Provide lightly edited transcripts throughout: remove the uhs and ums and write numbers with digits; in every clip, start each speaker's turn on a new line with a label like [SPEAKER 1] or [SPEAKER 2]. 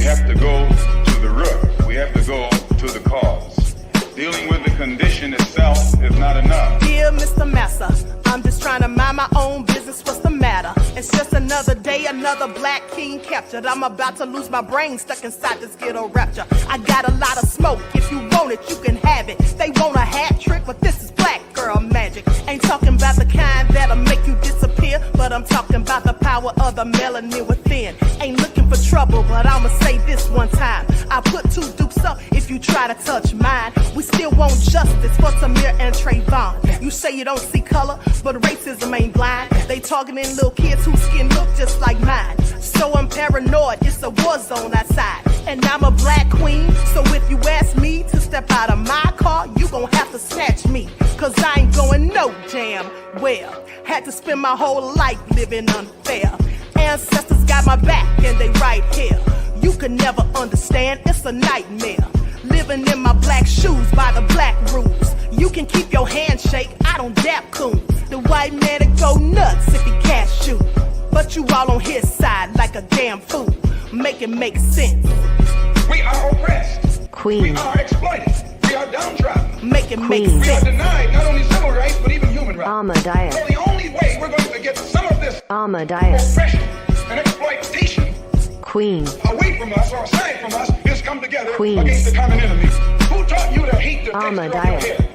[SPEAKER 1] have to go to the root. We have to go to the cause. Dealing with the condition itself is not enough.
[SPEAKER 2] Dear Mr. Massa, I'm just trying to mind my own business. What's the matter? It's just another day, another black king captured. I'm about to lose my brain, stuck inside this ghetto rapture. I got a lot of smoke. If you want it, you can have it. They want a hat trick, but this is black girl magic. Ain't talking about the kind that'll make you disappear, but I'm talking about the power of the melanin within. Ain't looking for trouble, but I'ma say this one time. I put two dukes up if you try to touch mine. We still want justice for Tamir and Trayvon. You say you don't see color, but racism ain't blind. They targeting little kids whose skin look just like mine. So I'm paranoid, it's a war zone outside. And I'm a black queen, so if you ask me to step out of my car, you gon' have to snatch me. Cause I ain't going no damn well. Had to spend my whole life living unfair. Ancestors got my back and they right here. You can never understand, it's a nightmare. Living in my black shoes by the black rules. You can keep your handshake, I don't dap coons. The white man will go nuts if he cash you. But you all on his side like a damn fool. Make it make sense.
[SPEAKER 1] We are oppressed.
[SPEAKER 3] Queen.
[SPEAKER 1] We are exploited. We are downtrodden.
[SPEAKER 2] Make it make
[SPEAKER 1] We
[SPEAKER 2] sense.
[SPEAKER 1] are denied not only civil rights, but even human rights.
[SPEAKER 3] Ahmadiyyah.
[SPEAKER 1] So the only way we're going to get some of this
[SPEAKER 3] Ahmadiyyah.
[SPEAKER 1] oppression and exploitation
[SPEAKER 3] Queen.
[SPEAKER 1] away from us or aside from us is come together
[SPEAKER 3] Queen.
[SPEAKER 1] against the common enemy. Who taught you to hate the texture of your
[SPEAKER 3] Ahmadiyyah.
[SPEAKER 1] hair?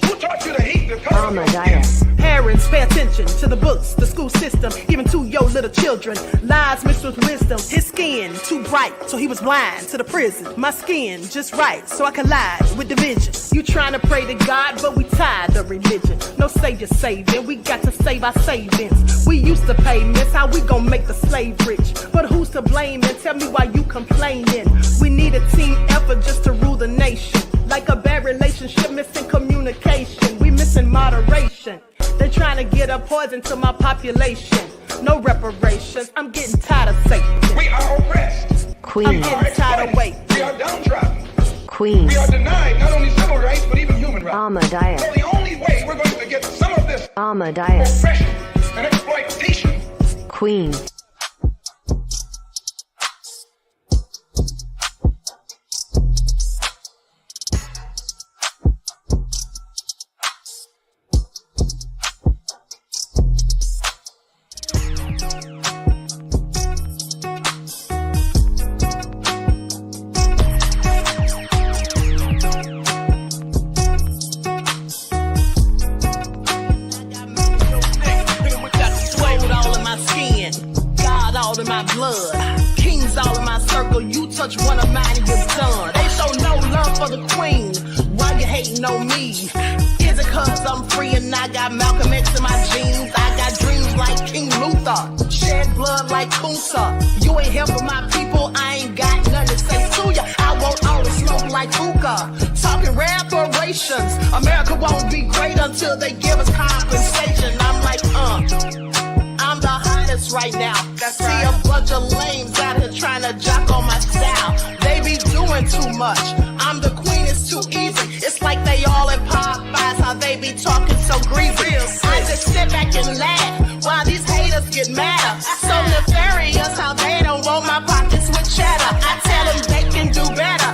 [SPEAKER 1] Who taught you to hate the color of your skin?
[SPEAKER 3] Ahmadiyyah.
[SPEAKER 2] Parents, pay attention to the books, the school system, even to your little children. Lies mixed with wisdom. His skin too bright, so he was blind to the prison. My skin just right, so I collide with division. You trying to pray to God, but we tired of religion. No savior saving, we got to save our savings. We used to pay miss, how we gon' make the slave rich? But who's to blame, and tell me why you complaining? We need a team effort just to rule the nation. Like a bad relationship, missing communication. We missing moderation. They're trying to get a poison to my population. No reparations, I'm getting tired of Satan.
[SPEAKER 1] We are oppressed.
[SPEAKER 3] Queen.
[SPEAKER 2] I'm getting tired of waiting.
[SPEAKER 1] We are downtrodden.
[SPEAKER 3] Queen.
[SPEAKER 1] We are denied not only civil rights, but even human rights.
[SPEAKER 3] Ahmadiyyah.
[SPEAKER 1] So the only way we're going to get some of this
[SPEAKER 3] Ahmadiyyah.
[SPEAKER 1] oppression and exploitation.
[SPEAKER 3] Queen.
[SPEAKER 2] Touch one of mine and you're done. They show no love for the queen. Why you hating on me? Is it cause I'm free and I got Malcolm X in my jeans? I got dreams like King Luther, shed blood like Kunsa. You ain't helping my people, I ain't got nothing to say to ya. I want all the smoke like hookah. Talking reparations. America won't be great until they give us compensation. I'm like, I'm the hottest right now. See a bunch of lames out here trying to jock on my style. They be doing too much. I'm the queen, it's too easy. It's like they all in Popeyes, how they be talking so greasy. I just sit back and laugh while these haters get madder. So nefarious how they don't want my pockets with cheddar. I tell them they can do better.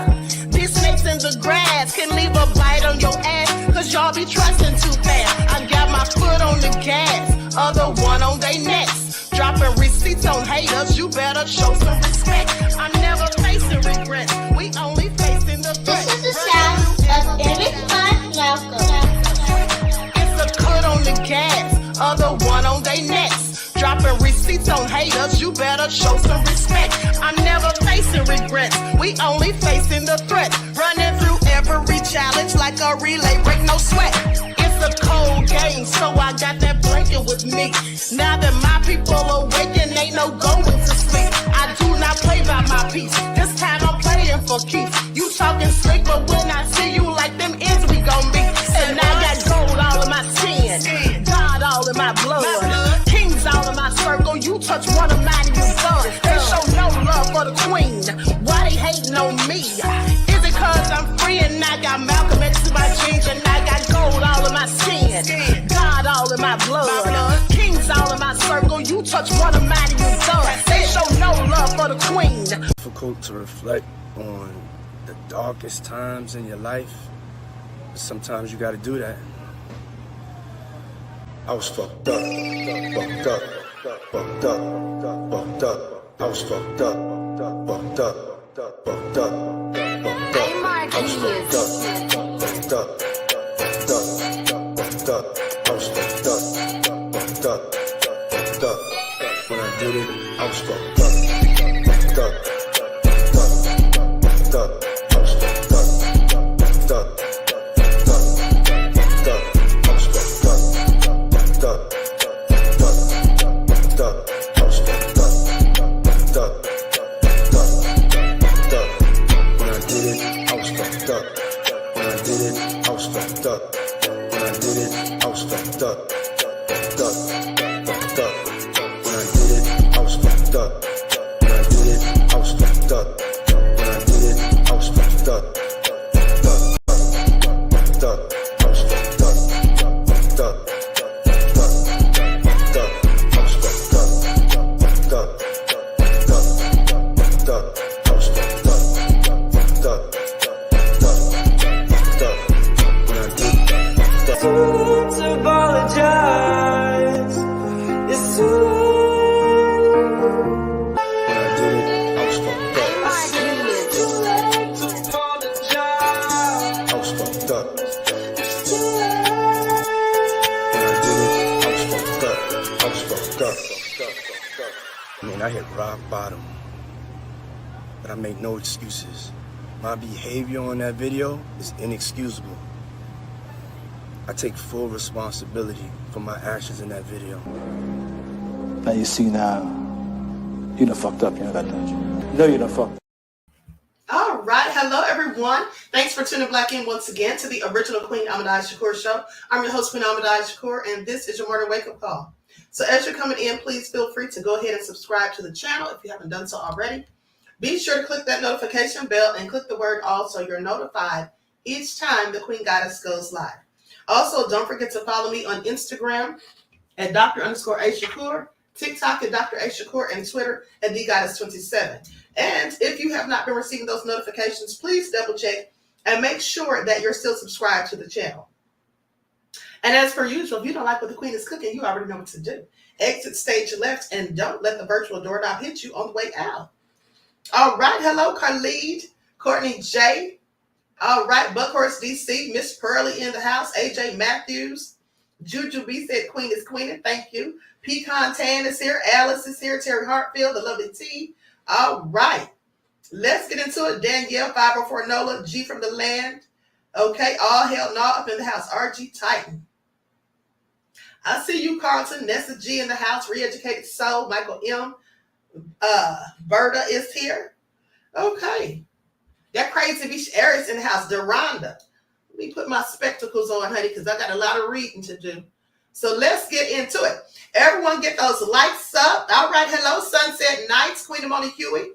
[SPEAKER 2] These snakes in the grass can leave a bite on your ass, cause y'all be trusting too fast. I got my foot on the gas, other one on they necks. Dropping receipts on haters, you better show some respect. I'm never facing regrets, we only facing the threat.
[SPEAKER 4] This is the sound of Eric Malcolm.
[SPEAKER 2] It's a cut on the gas, other one on they necks. Dropping receipts on haters, you better show some respect. I'm never facing regrets, we only facing the threat. Running through every challenge like a relay, break no sweat. It's a cold game, so I got that blanket with me. Now that my people awaken, ain't no going to sleep. I do not play by my piece, this time I'm playing for keeps. You talking slick, but when I see you like them ends, we gon' meet. And I got gold all in my skin, God all in my blood, kings all in my circle. You touch one of mine and you're done. They show no love for the queen, why they hating on me? Is it cause I'm free and I got Malcolm X in my jeans, and I got gold all in my skin, God all in my blood, kings all in my circle. You touch one of mine and you're done. They show no love up for the queen.
[SPEAKER 5] Difficult to reflect on the darkest times in your life, but sometimes you gotta do that. I was fucked up, fucked up, fucked up, fucked up. I was fucked up, fucked up, fucked up, fucked up. I was fucked up, fucked up, fucked up, fucked up. I was fucked up, fucked up, fucked up. When I did it, I was fucked up, fucked up, fucked up, fucked up. I was fucked up, fucked up, fucked up, fucked up. I was fucked up, fucked up, fucked up, fucked up. I was fucked up, fucked up, fucked up, fucked up. When I did it, I was fucked up. When I did it, I was fucked up. When I did it, I was fucked up, fucked up, fucked up. When I did it, I was fucked up. When I did it, I was fucked up. When I did it, I was fucked up, fucked up, fucked up. I was fucked up, fucked up, fucked up, fucked up. I was fucked up, fucked up, fucked up, fucked up. I was fucked up, fucked up, fucked up, fucked up. When I did it, fucked up.
[SPEAKER 6] To apologize. It's too
[SPEAKER 5] When I did it, I was fucked up.
[SPEAKER 6] late to apologize.
[SPEAKER 5] I was fucked up.
[SPEAKER 6] It's too late.
[SPEAKER 5] When I did it, I was fucked up. I was fucked up. I mean, I hit rock bottom, but I make no excuses. My behavior on that video is inexcusable. I take full responsibility for my actions in that video.
[SPEAKER 7] Now you see now, you done fucked up, you know that, don't you? You know you done fucked up.
[SPEAKER 2] All right, hello everyone. Thanks for tuning back in once again to the original Queen Ahmadiyyah Shakur show. I'm your host, Queen Ahmadiyyah Shakur, and this is your morning wake-up call. So as you're coming in, please feel free to go ahead and subscribe to the channel if you haven't done so already. Be sure to click that notification bell and click the word all so you're notified each time the Queen Goddess goes live. Also, don't forget to follow me on Instagram at Dr._A_Shakur, TikTok at Dr. A Shakur, and Twitter at DGoddess27. And if you have not been receiving those notifications, please double check and make sure that you're still subscribed to the channel. And as per usual, if you don't like what the Queen is cooking, you already know what to do. Exit stage left and don't let the virtual doorknob hit you on the way out. All right, hello, Khalid, Courtney J. All right, Buckhorse DC, Miss Pearly in the house, AJ Matthews, Juju B said Queen is queening, thank you. Pecan Tan is here, Alice is here, Terry Hartfield, the lovely T. All right, let's get into it. Danielle, 504 Nola, G from the land. Okay, all hell no up in the house, RG Titan. I see you, Carlton, Nessa G in the house, Reeducated Soul, Michael M. Berta is here. Okay. That crazy bitch Aries in the house, Deronda. Let me put my spectacles on, honey, because I got a lot of reading to do. So let's get into it. Everyone get those lights up. All right, hello, Sunset Nights, Queen of Moni Huey.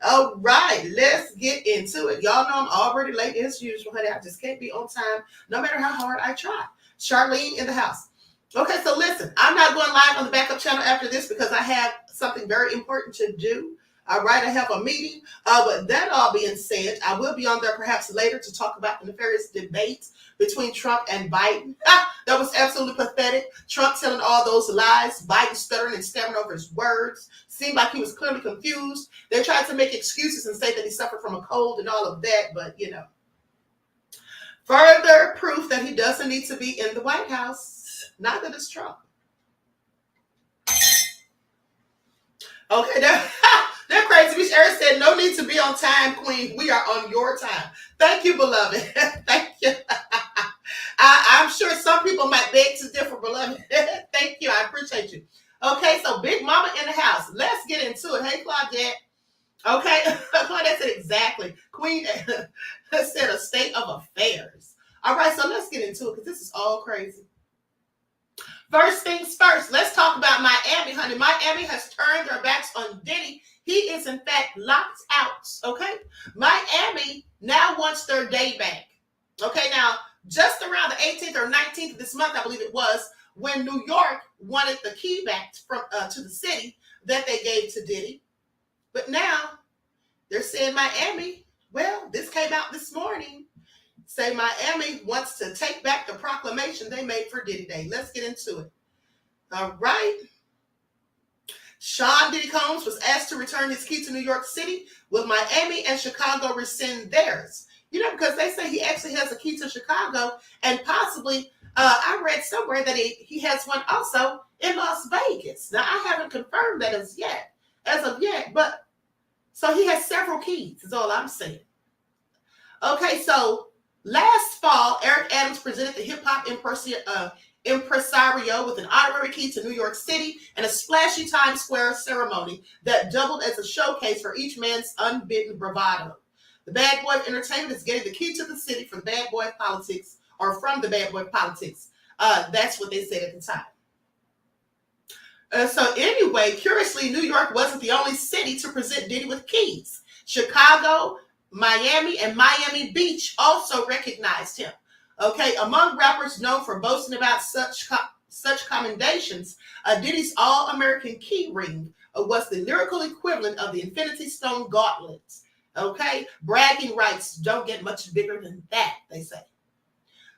[SPEAKER 2] All right, let's get into it. Y'all know I'm already late as usual, honey. I just can't be on time, no matter how hard I try. Charlene in the house. Okay, so listen, I'm not going live on the backup channel after this because I have something very important to do. All right, I have a meeting. But that all being said, I will be on there perhaps later to talk about the nefarious debates between Trump and Biden. That was absolutely pathetic. Trump telling all those lies, Biden stuttering and stammering over his words. Seemed like he was clearly confused. They tried to make excuses and say that he suffered from a cold and all of that, but you know. Further proof that he doesn't need to be in the White House. Neither does Trump. Okay, that crazy bitch Eric said, no need to be on time, Queen. We are on your time. Thank you, beloved. Thank you. I'm sure some people might beg to differ, beloved. Thank you. I appreciate you. Okay, so Big Mama in the house. Let's get into it. Hey, Claudette. Okay, Claudette said exactly. Queen said a state of affairs. All right, so let's get into it because this is all crazy. First things first, let's talk about Miami, honey. Miami has turned their backs on Diddy. He is, in fact, locked out, okay? Miami now wants their day back. Okay, now, just around the 18th or 19th of this month, I believe it was, when New York wanted the key back from to the city that they gave to Diddy. But now they're saying Miami, well, this came out this morning, say Miami wants to take back the proclamation they made for Diddy Day. Let's get into it. All right. Sean Diddy Combs was asked to return his key to New York City. Will Miami and Chicago rescind theirs? You know, because they say he actually has a key to Chicago, and possibly, I read somewhere that he has one also in Las Vegas. Now, I haven't confirmed that as of yet, but so he has several keys, is all I'm saying. Okay, so last fall, Eric Adams presented the hip-hop impresario with an honorary key to New York City and a splashy Times Square ceremony that doubled as a showcase for each man's unbidden bravado. The Bad Boy of Entertainment is getting the key to the city from the Bad Boy of Politics, or from the Bad Boy of Politics. That's what they said at the time. So anyway, curiously, New York wasn't the only city to present Diddy with keys. Chicago, Miami, and Miami Beach also recognized him. Okay, among rappers known for boasting about such commendations, Diddy's All-American key ring was the lyrical equivalent of the Infinity Stone Gauntlet. Okay, bragging rights don't get much bigger than that, they say.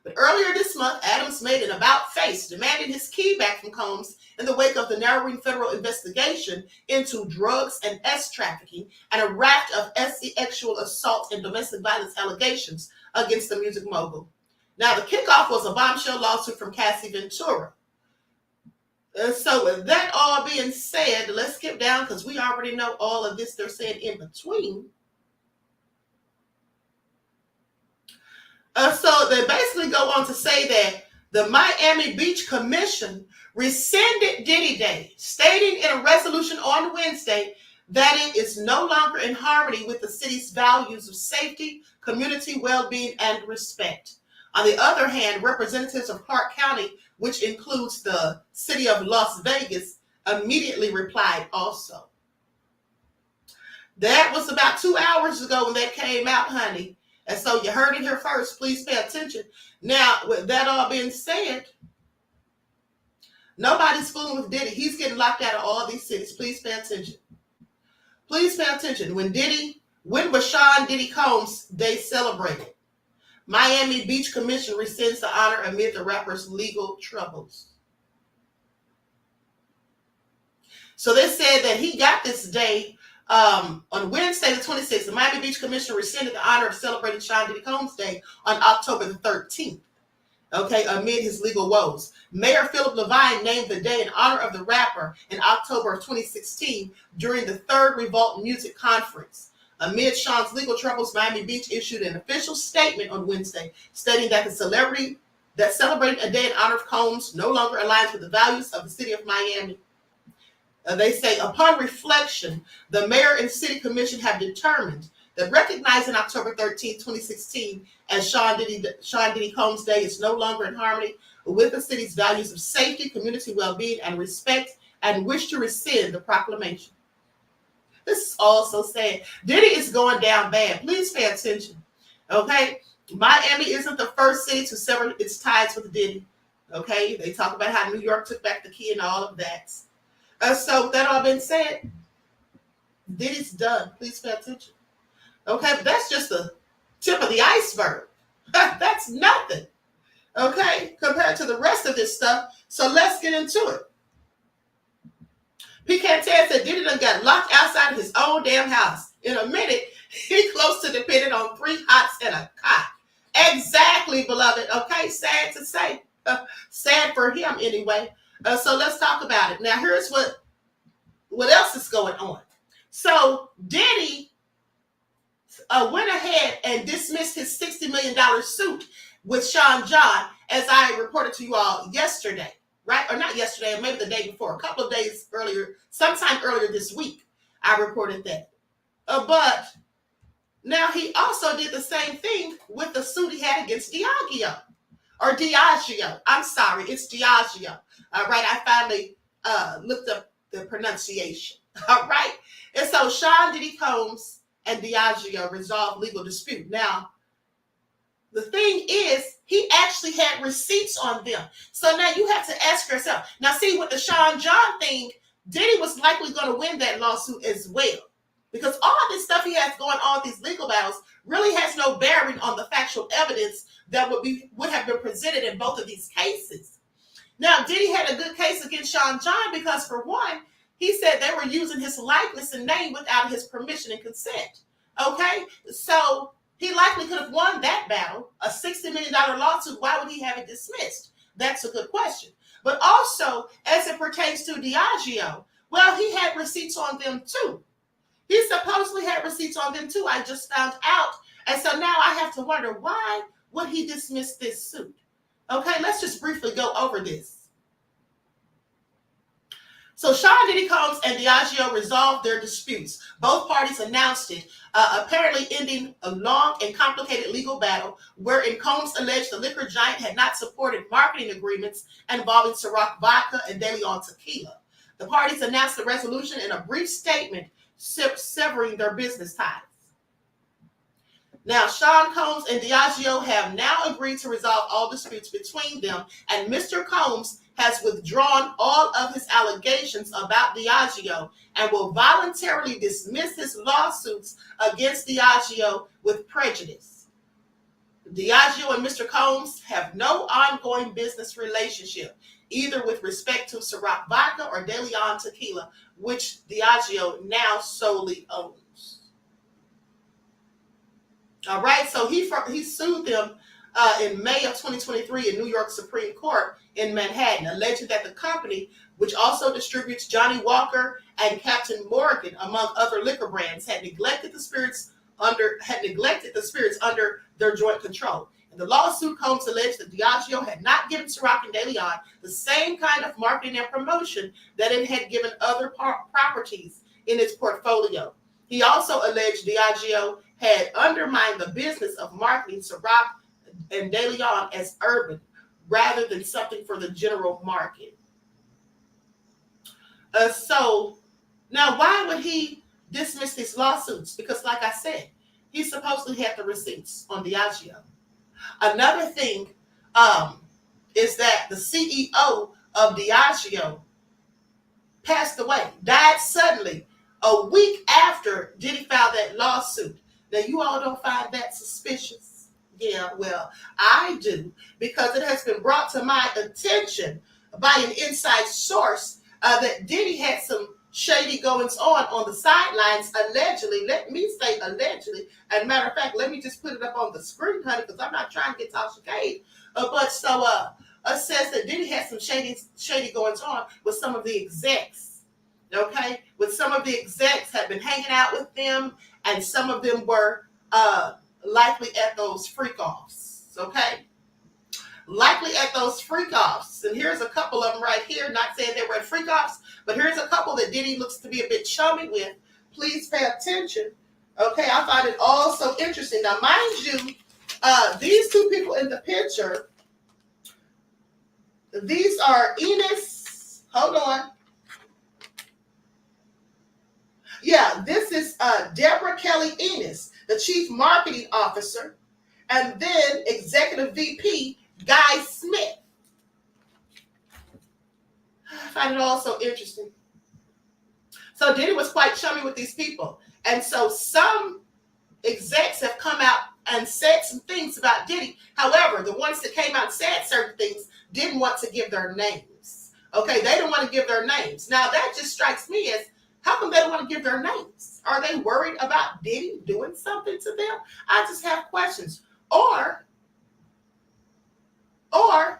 [SPEAKER 2] But earlier this month, Adams made an about-face demanding his key back from Combs in the wake of the narrowing federal investigation into drugs and trafficking and a raft of sexual assault and domestic violence allegations against the music mogul. Now, the kickoff was a bombshell lawsuit from Cassie Ventura. So with that all being said, let's skip down because we already know all of this they're saying in between. So they basically go on to say that the Miami Beach Commission rescinded Diddy Day, stating in a resolution on Wednesday that it is no longer in harmony with the city's values of safety, community well-being, and respect. On the other hand, representatives of Clark County, which includes the city of Las Vegas, immediately replied also. That was about 2 hours ago when that came out, honey. And so you heard it here first. Please pay attention. Now, with that all being said, nobody's fooling with Diddy. He's getting locked out of all these cities. Please pay attention. Please pay attention. When was Sean Diddy Combs Day celebrated? Miami Beach Commission rescinds the honor amid the rapper's legal troubles. So they said that he got this day on Wednesday the 26th. The Miami Beach Commission rescinded the honor of celebrating Sean Diddy Combs Day on October the 13th. Okay, amid his legal woes. Mayor Philip Levine named the day in honor of the rapper in October of 2016 during the third Revolt Music Conference. Amid Sean's legal troubles, Miami Beach issued an official statement on Wednesday stating that the celebrity that celebrating a day in honor of Combs no longer aligns with the values of the city of Miami. They say, upon reflection, the mayor and city commission have determined that recognizing October 13, 2016 as Sean Diddy Combs Day is no longer in harmony with the city's values of safety, community well-being, and respect, and wish to rescind the proclamation. This is also sad. Diddy is going down bad. Please pay attention. Okay? Miami isn't the first city to sever its ties with Diddy. Okay? They talk about how New York took back the key and all of that. So with that all been said, Diddy's done. Please pay attention. Okay, but that's just the tip of the iceberg. That's nothing. Okay, compared to the rest of this stuff. So let's get into it. P.K. said Diddy done got locked outside of his own damn house. In a minute, he close to dependent on 3 hots and a cot. Exactly, beloved. Okay, sad to say. Sad for him anyway. So let's talk about it. Now, here's what else is going on. So Diddy went ahead and dismissed his $60 million suit with Sean John, as I reported to you all yesterday, right? Or not yesterday, or maybe the day before, a couple of days earlier, sometime earlier this week, I reported that. But now he also did the same thing with the suit he had against Diageo. Or Diageo. I'm sorry, it's Diageo. All right, I finally looked up the pronunciation. All right, and so Sean Diddy Combs and Diageo resolved legal dispute. Now, the thing is, he actually had receipts on them. So now you have to ask yourself. Now, see, with the Sean John thing, Diddy was likely going to win that lawsuit as well.
[SPEAKER 8] Because all this stuff he has going on, these legal battles, really has no bearing on the factual evidence that would have been presented in both of these cases. Now, Diddy had a good case against Sean John because, for one, he said they were using his likeness and name without his permission and consent. Okay? So he likely could have won that battle, a $60 million lawsuit. Why would he have it dismissed? That's a good question. But also, as it pertains to Diageo, well, he had receipts on them too. He supposedly had receipts on them too. I just found out. And so now I have to wonder, why would he dismiss this suit? Okay, let's just briefly go over this. So Sean Diddy Combs and Diageo resolved their disputes. Both parties announced it, apparently ending a long and complicated legal battle wherein Combs alleged the liquor giant had not supported marketing agreements involving Ciroc vodka and De Leon tequila. The parties announced the resolution in a brief statement severing their business ties. Now, Sean Combs and Diageo have now agreed to resolve all disputes between them, and Mr. Combs has withdrawn all of his allegations about Diageo and will voluntarily dismiss his lawsuits against Diageo with prejudice. Diageo and Mr. Combs have no ongoing business relationship, either with respect to Ciroc vodka or De Leon tequila, which Diageo now solely owns. All right, so he sued them in May of 2023 in New York Supreme Court in Manhattan, alleging that the company, which also distributes Johnny Walker and Captain Morgan, among other liquor brands, had neglected the spirits under their joint control. In the lawsuit, Combs alleged that Diageo had not given Ciroc and De Leon the same kind of marketing and promotion that it had given other properties in its portfolio. He also alleged Diageo had undermined the business of marketing Ciroc and De Leon as urban rather than something for the general market. So now why would he dismiss these lawsuits? Because like I said, he supposedly had the receipts on Diageo. Another thing is that the CEO of Diageo passed away, died suddenly a week after Diddy filed that lawsuit. Now, you all don't find that suspicious? Yeah, well, I do, because it has been brought to my attention by an inside source that Diddy had some shady goings on the sidelines, allegedly. Let me say allegedly. As a matter of fact, let me just put it up on the screen, honey, because I'm not trying to get toxicated. But so it says that Diddy had some shady goings on with some of the execs. Okay, with some of the execs had been hanging out with them, and some of them were likely at those freak-offs. Okay, likely at those freak-offs. And here's a couple of them right here. Not saying they were at freak-offs, but here's a couple that Diddy looks to be a bit chummy with. Please pay attention. Okay, I find it all so interesting. Now, mind you, these two people in the picture, these are Enos. Hold on. Yeah, this is Deborah Kelly Enos, the Chief Marketing Officer, and then Executive VP Guy Smith. I find it all so interesting. So Diddy was quite chummy with these people. And so some execs have come out and said some things about Diddy. However, the ones that came out and said certain things didn't want to give their names. Okay, they didn't want to give their names. Now, that just strikes me as, how come they don't want to give their names? Are they worried about Diddy doing something to them? I just have questions. Or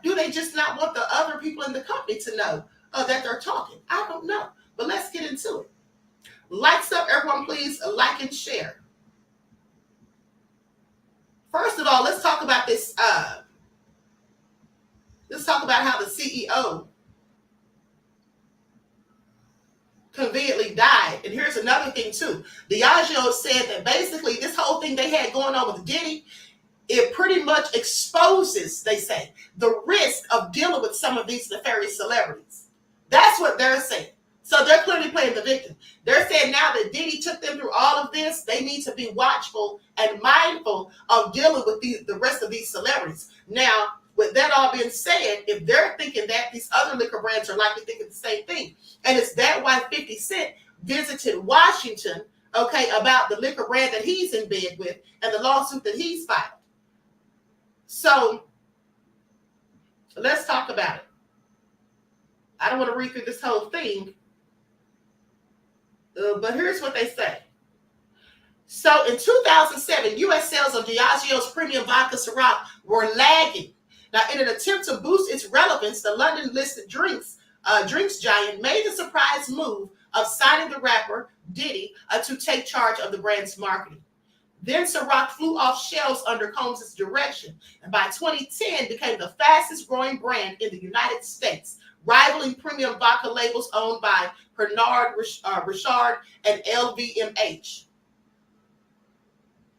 [SPEAKER 8] do they just not want the other people in the company to know that they're talking? I don't know. But let's get into it. Lights up, everyone, please. Like and share. First of all, let's talk about this. Let's talk about how the CEO conveniently died. And here's another thing too. Diageo said that basically this whole thing they had going on with Diddy, it pretty much exposes, they say, the risk of dealing with some of these nefarious celebrities. That's what they're saying. So they're clearly playing the victim. They're saying now that Diddy took them through all of this, they need to be watchful and mindful of dealing with the rest of these celebrities. Now, with that all being said, if they're thinking that, these other liquor brands are likely thinking the same thing. And it's that why 50 Cent visited Washington okay, about the liquor brand that he's in bed with and the lawsuit that he's filed. So let's talk about it. I don't want to read through this whole thing, but here's what they say. So in 2007, U.S. sales of Diageo's premium vodka Ciroc were lagging. Now, in an attempt to boost its relevance, the London-listed drinks giant made the surprise move of signing the rapper Diddy to take charge of the brand's marketing. Then Ciroc flew off shelves under Combs' direction, and by 2010 became the fastest growing brand in the United States, rivaling premium vodka labels owned by Pernod Ricard and LVMH.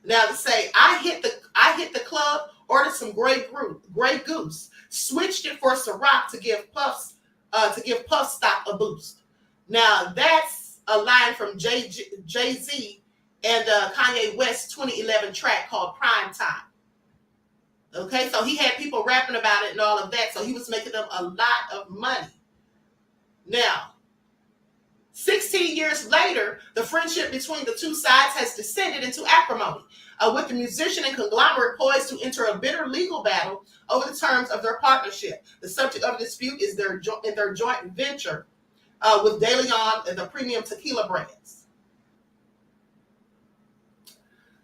[SPEAKER 8] Now to say, I hit the club, ordered some Grey Goose, switched it for Ciroc to give Puff stock a boost. Now that's a line from Jay-Z and Kanye West's 2011 track called Prime Time. Okay, so he had people rapping about it and all of that, so he was making them a lot of money. Now, 16 years later, the friendship between the two sides has descended into acrimony, with the musician and conglomerate poised to enter a bitter legal battle over the terms of their partnership. The subject of the dispute is their joint venture with De Leon and the premium tequila brands.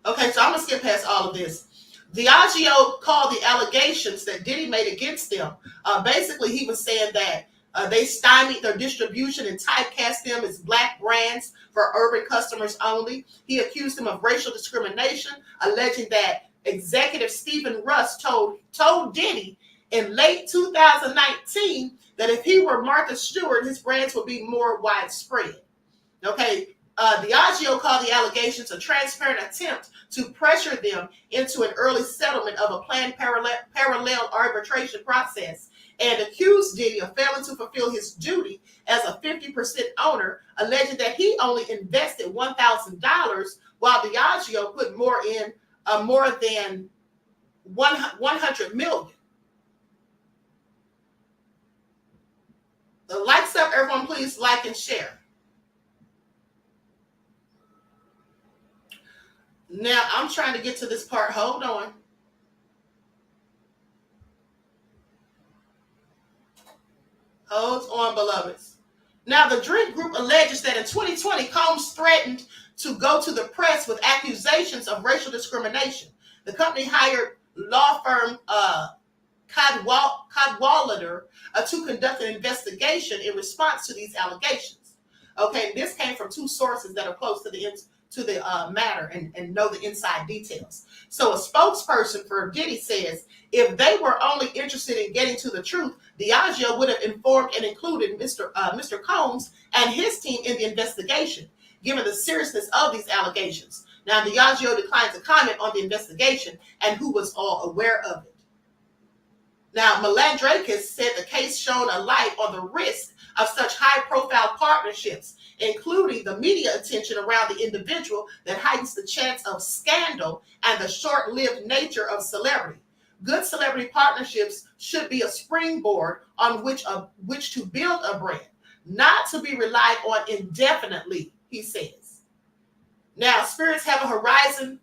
[SPEAKER 8] Okay, so I'm going to skip past all of this. Diageo called the allegations that Diddy made against them. Basically, he was saying that they stymied their distribution and typecast them as black brands for urban customers only. He accused them of racial discrimination, alleging that executive Stephen Russ told Diddy in late 2019 that if he were Martha Stewart, his brands would be more widespread. Okay, Diageo called the allegations a transparent attempt to pressure them into an early settlement of a planned parallel arbitration process, and accused Diddy of failing to fulfill his duty as a 50% owner, alleging that he only invested $1,000 while Diageo put more than $100 million. The likes up, everyone, please like and share. Now, I'm trying to get to this part. Hold on. Hold on, beloveds. Now, the drink group alleges that in 2020, Combs threatened to go to the press with accusations of racial discrimination. The company hired law firm Cadwalader to conduct an investigation in response to these allegations. Okay, this came from two sources that are close to the matter and know the inside details. So a spokesperson for Diddy says if they were only interested in getting to the truth, Diageo would have informed and included Mr. Combs and his team in the investigation, given the seriousness of these allegations. Now, Diageo declined to comment on the investigation and who was all aware of it. Now, Malandrakis said the case shone a light on the risk of such high-profile partnerships, including the media attention around the individual that heightens the chance of scandal and the short-lived nature of celebrity. Good celebrity partnerships should be a springboard on which to build a brand, not to be relied on indefinitely, he says. Now, spirits have a horizon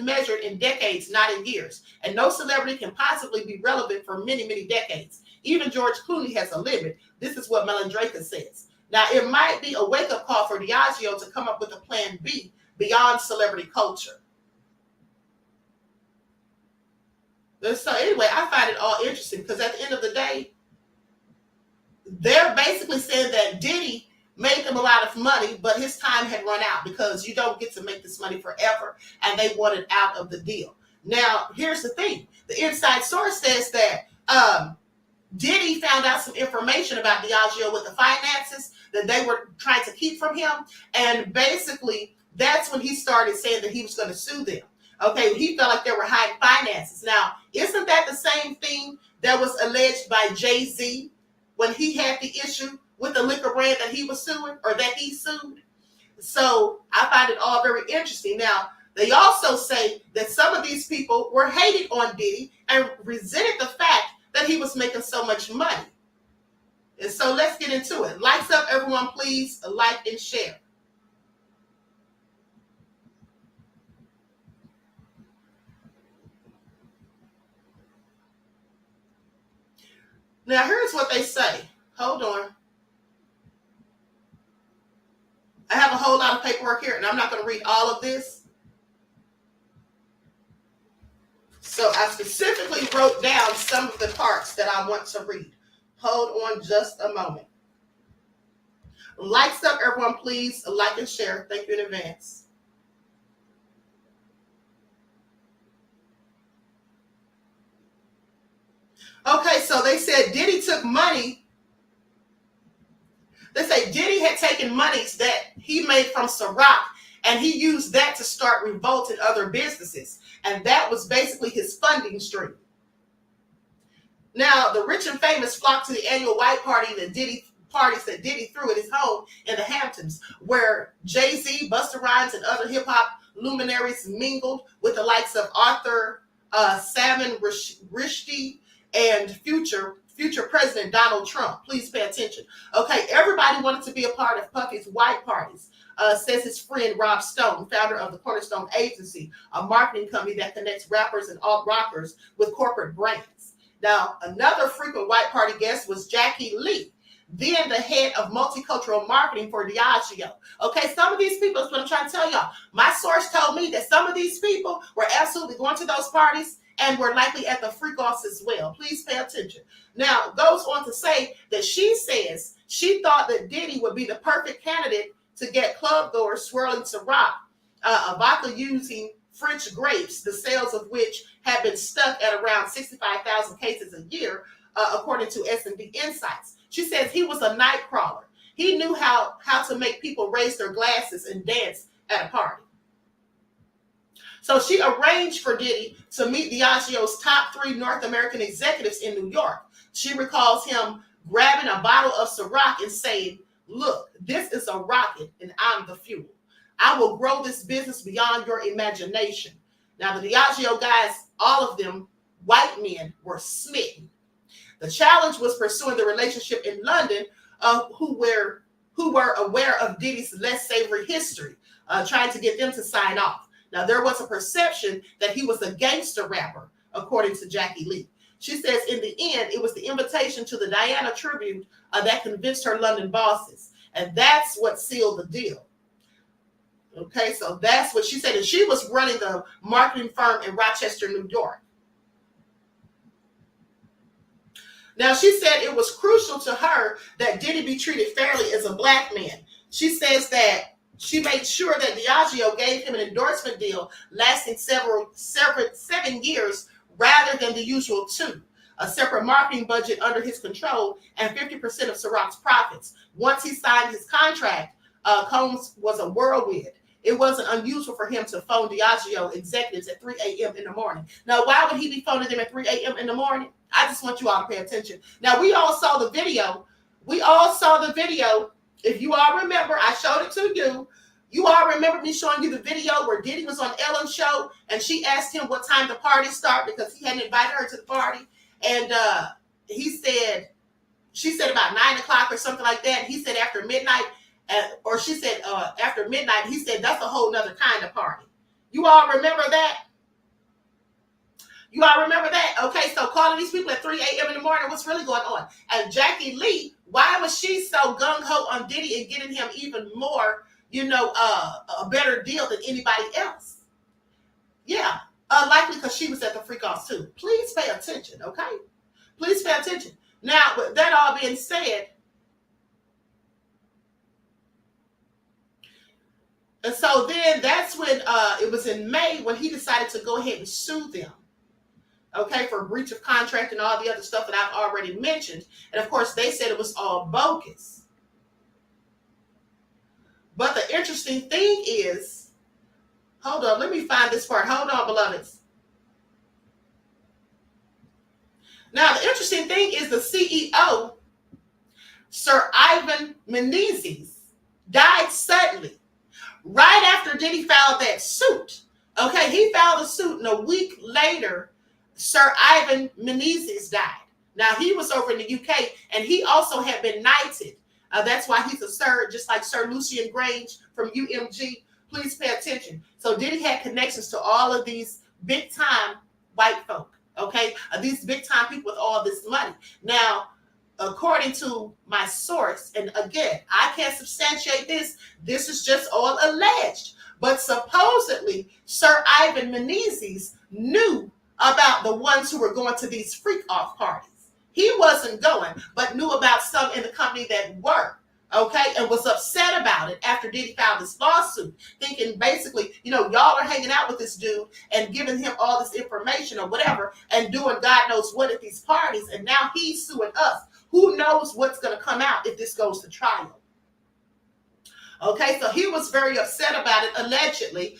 [SPEAKER 8] measured in decades, not in years, and no celebrity can possibly be relevant for many, many decades. Even George Clooney has a limit. This is what Malandrakis says. Now, it might be a wake-up call for Diageo to come up with a plan B beyond celebrity culture. So anyway, I find it all interesting because at the end of the day, they're basically saying that Diddy made them a lot of money, but his time had run out because you don't get to make this money forever, and they wanted out of the deal. Now, here's the thing. The inside source says that Diddy found out some information about Diageo with the finances that they were trying to keep from him, and basically that's when he started saying that he was going to sue them. Okay, he felt like they were hiding finances. Now, isn't that the same thing that was alleged by Jay-Z when he had the issue with the liquor brand that he was suing, or that he sued? So I find it all very interesting. Now, they also say that some of these people were hating on Diddy and resented the fact that he was making so much money. And so let's get into it. Likes up, everyone, please. Like and share. Now, here's what they say. Hold on. I have a whole lot of paperwork here, and I'm not going to read all of this. So I specifically wrote down some of the parts that I want to read. Hold on just a moment. Like stuff, everyone, please. Like and share. Thank you in advance. Okay, so they said Diddy took money. They say Diddy had taken monies that he made from Ciroc, and he used that to start revolting other businesses. And that was basically his funding stream. Now, the rich and famous flocked to the annual white party that Diddy threw at his home in the Hamptons, where Jay-Z, Busta Rhymes, and other hip-hop luminaries mingled with the likes of Arthur Salman Rushdie and future President Donald Trump. Please pay attention. Okay, everybody wanted to be a part of Puffy's white parties, says his friend Rob Stone, founder of the Cornerstone Agency, a marketing company that connects rappers and alt-rockers with corporate brands. Now, another frequent white party guest was Jackie Lee, then the head of multicultural marketing for Diageo. Okay, some of these people, that's what I'm trying to tell y'all. My source told me that some of these people were absolutely going to those parties and were likely at the freak-offs as well. Please pay attention. Now, goes on to say that she says she thought that Diddy would be the perfect candidate to get club goers swirling Ciroc, a vodka using French grapes, the sales of which have been stuck at around 65,000 cases a year, according to S&B Insights. She says he was a night crawler. He knew how to make people raise their glasses and dance at a party. So she arranged for Diddy to meet Diageo's top 3 North American executives in New York. She recalls him grabbing a bottle of Ciroc and saying, "Look, this is a rocket and I'm the fuel. I will grow this business beyond your imagination." Now, the Diageo guys, all of them white men, were smitten. The challenge was pursuing the relationship in London, who were aware of Diddy's less savory history, trying to get them to sign off. Now, there was a perception that he was a gangster rapper, according to Jackie Lee. She says in the end, it was the invitation to the Diana tribute that convinced her London bosses. And that's what sealed the deal. Okay, so that's what she said. And she was running the marketing firm in Rochester, New York. Now, she said it was crucial to her that Diddy be treated fairly as a black man. She says that she made sure that Diageo gave him an endorsement deal lasting 7 years rather than the usual 2. A separate marketing budget under his control and 50% of Ciroc's profits. Once he signed his contract, Combs was a whirlwind. It wasn't unusual for him to phone Diageo executives at 3 a.m. in the morning. Now, why would he be phoning them at 3 a.m. in the morning? I just want you all to pay attention. Now, we all saw the video. If you all remember, I showed it to you. You all remember me showing you the video where Diddy was on Ellen's show and she asked him what time the party started because he hadn't invited her to the party. And she said about 9 o'clock or something like that. He said after midnight, or she said after midnight. He said that's a whole nother kind of party. You all remember that? You all remember that? Okay, so calling these people at 3 a.m. in the morning, what's really going on? And Jackie Lee, why was she so gung-ho on Diddy and getting him even more, a better deal than anybody else? Yeah, likely because she was at the freak-offs too. Please pay attention, okay? Please pay attention. Now, with that all being said, and so then that's when it was in May when he decided to go ahead and sue them. Okay, for breach of contract and all the other stuff that I've already mentioned. And of course, they said it was all bogus. But the interesting thing is, hold on, let me find this part. Hold on, beloveds. Now, the interesting thing is the CEO, Sir Ivan Menezes, died suddenly right after Diddy filed that suit. Okay, he filed a suit, and a week later, Sir Ivan Menezes died. Now, he was over in the UK, and he also had been knighted. That's why he's a sir, just like Sir Lucian Grange from UMG. Please pay attention. So Diddy had connections to all of these big-time white folk, okay? These big-time people with all this money. Now, according to my source, and again, I can't substantiate this. This is just all alleged. But supposedly, Sir Ivan Menezes knew about the ones who were going to these freak-off parties. He wasn't going, but knew about some in the company that were, okay, and was upset about it after Diddy filed this lawsuit, thinking basically, y'all are hanging out with this dude and giving him all this information or whatever and doing God knows what at these parties, and now he's suing us. Who knows what's going to come out if this goes to trial? Okay, so he was very upset about it, allegedly,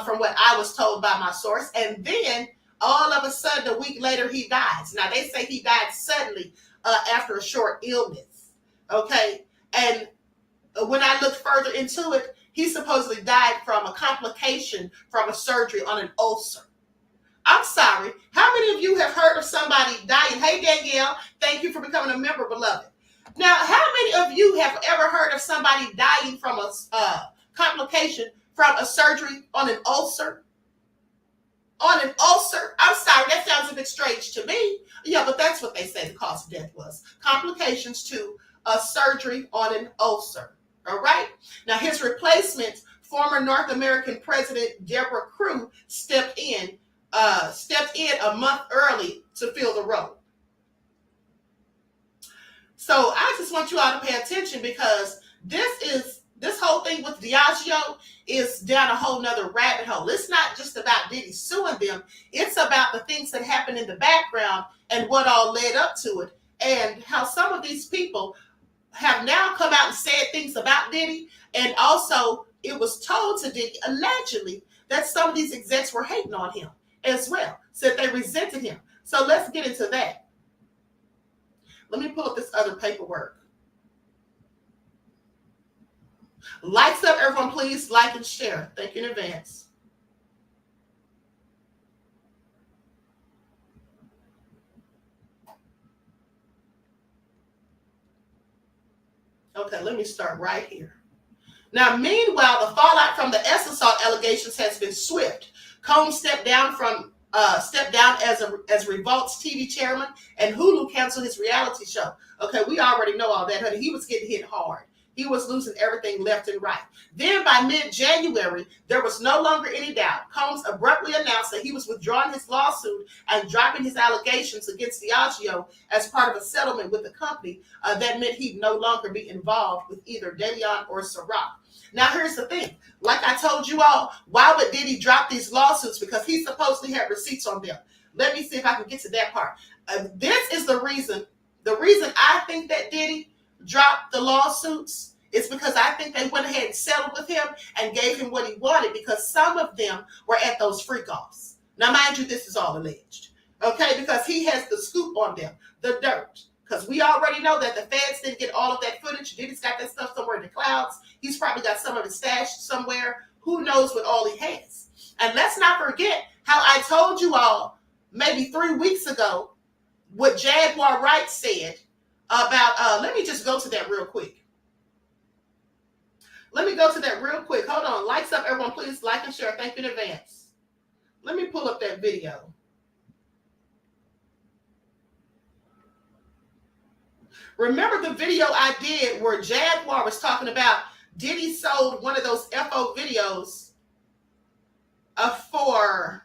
[SPEAKER 8] from what I was told by my source. And then all of a sudden, a week later, he dies. Now, they say he died suddenly after a short illness. Okay, and when I looked further into it, he supposedly died from a complication from a surgery on an ulcer. I'm sorry. How many of you have heard of somebody dying? Hey, Danielle, thank you for becoming a member, beloved. Now, how many of you have ever heard of somebody dying from a complication from a surgery on an ulcer? On an ulcer? I'm sorry, that sounds a bit strange to me. Yeah, but that's what they say the cause of death was. Complications to a surgery on an ulcer. All right? Now, his replacement, former North American President Deborah Crew, stepped in a month early to fill the role. So I just want you all to pay attention, because this whole thing with Diageo is down a whole nother rabbit hole. It's not just about Diddy suing them. It's about the things that happened in the background and what all led up to it, and how some of these people have now come out and said things about Diddy. And also it was told to Diddy, allegedly, that some of these execs were hating on him as well, said they resented him. So let's get into that. Let me pull up this other paperwork. Lights up, everyone, please like and share. Thank you in advance. Okay, let me start right here. Now, meanwhile, the fallout from the S assault allegations has been swift. Combs stepped down as Revolt's TV chairman, and Hulu canceled his reality show. Okay, we already know all that, honey. He was getting hit hard. He was losing everything left and right. Then by mid-January, there was no longer any doubt. Combs abruptly announced that he was withdrawing his lawsuit and dropping his allegations against Diageo as part of a settlement with the company. That meant he'd no longer be involved with either Deleon or Ciroc. Now, here's the thing. Like I told you all, why would Diddy drop these lawsuits? Because he supposedly had receipts on them. Let me see if I can get to that part. This is the reason. The reason I think that Diddy dropped the lawsuits is because I think they went ahead and settled with him and gave him what he wanted, because some of them were at those freak-offs. Now, mind you, this is all alleged. Okay, because he has the scoop on them, the dirt. Because we already know that the feds didn't get all of that footage. Diddy's got that stuff somewhere in the clouds. He's probably got some of it stashed somewhere. Who knows what all he has? And let's not forget how I told you all maybe 3 weeks ago what Jaguar Wright said about, let me just go to that real quick. Let me go to that real quick. Hold on. Lights up, everyone. Please like and share. Thank you in advance. Let me pull up that video. Remember the video I did where Jaguar was talking about Diddy sold one of those FO videos for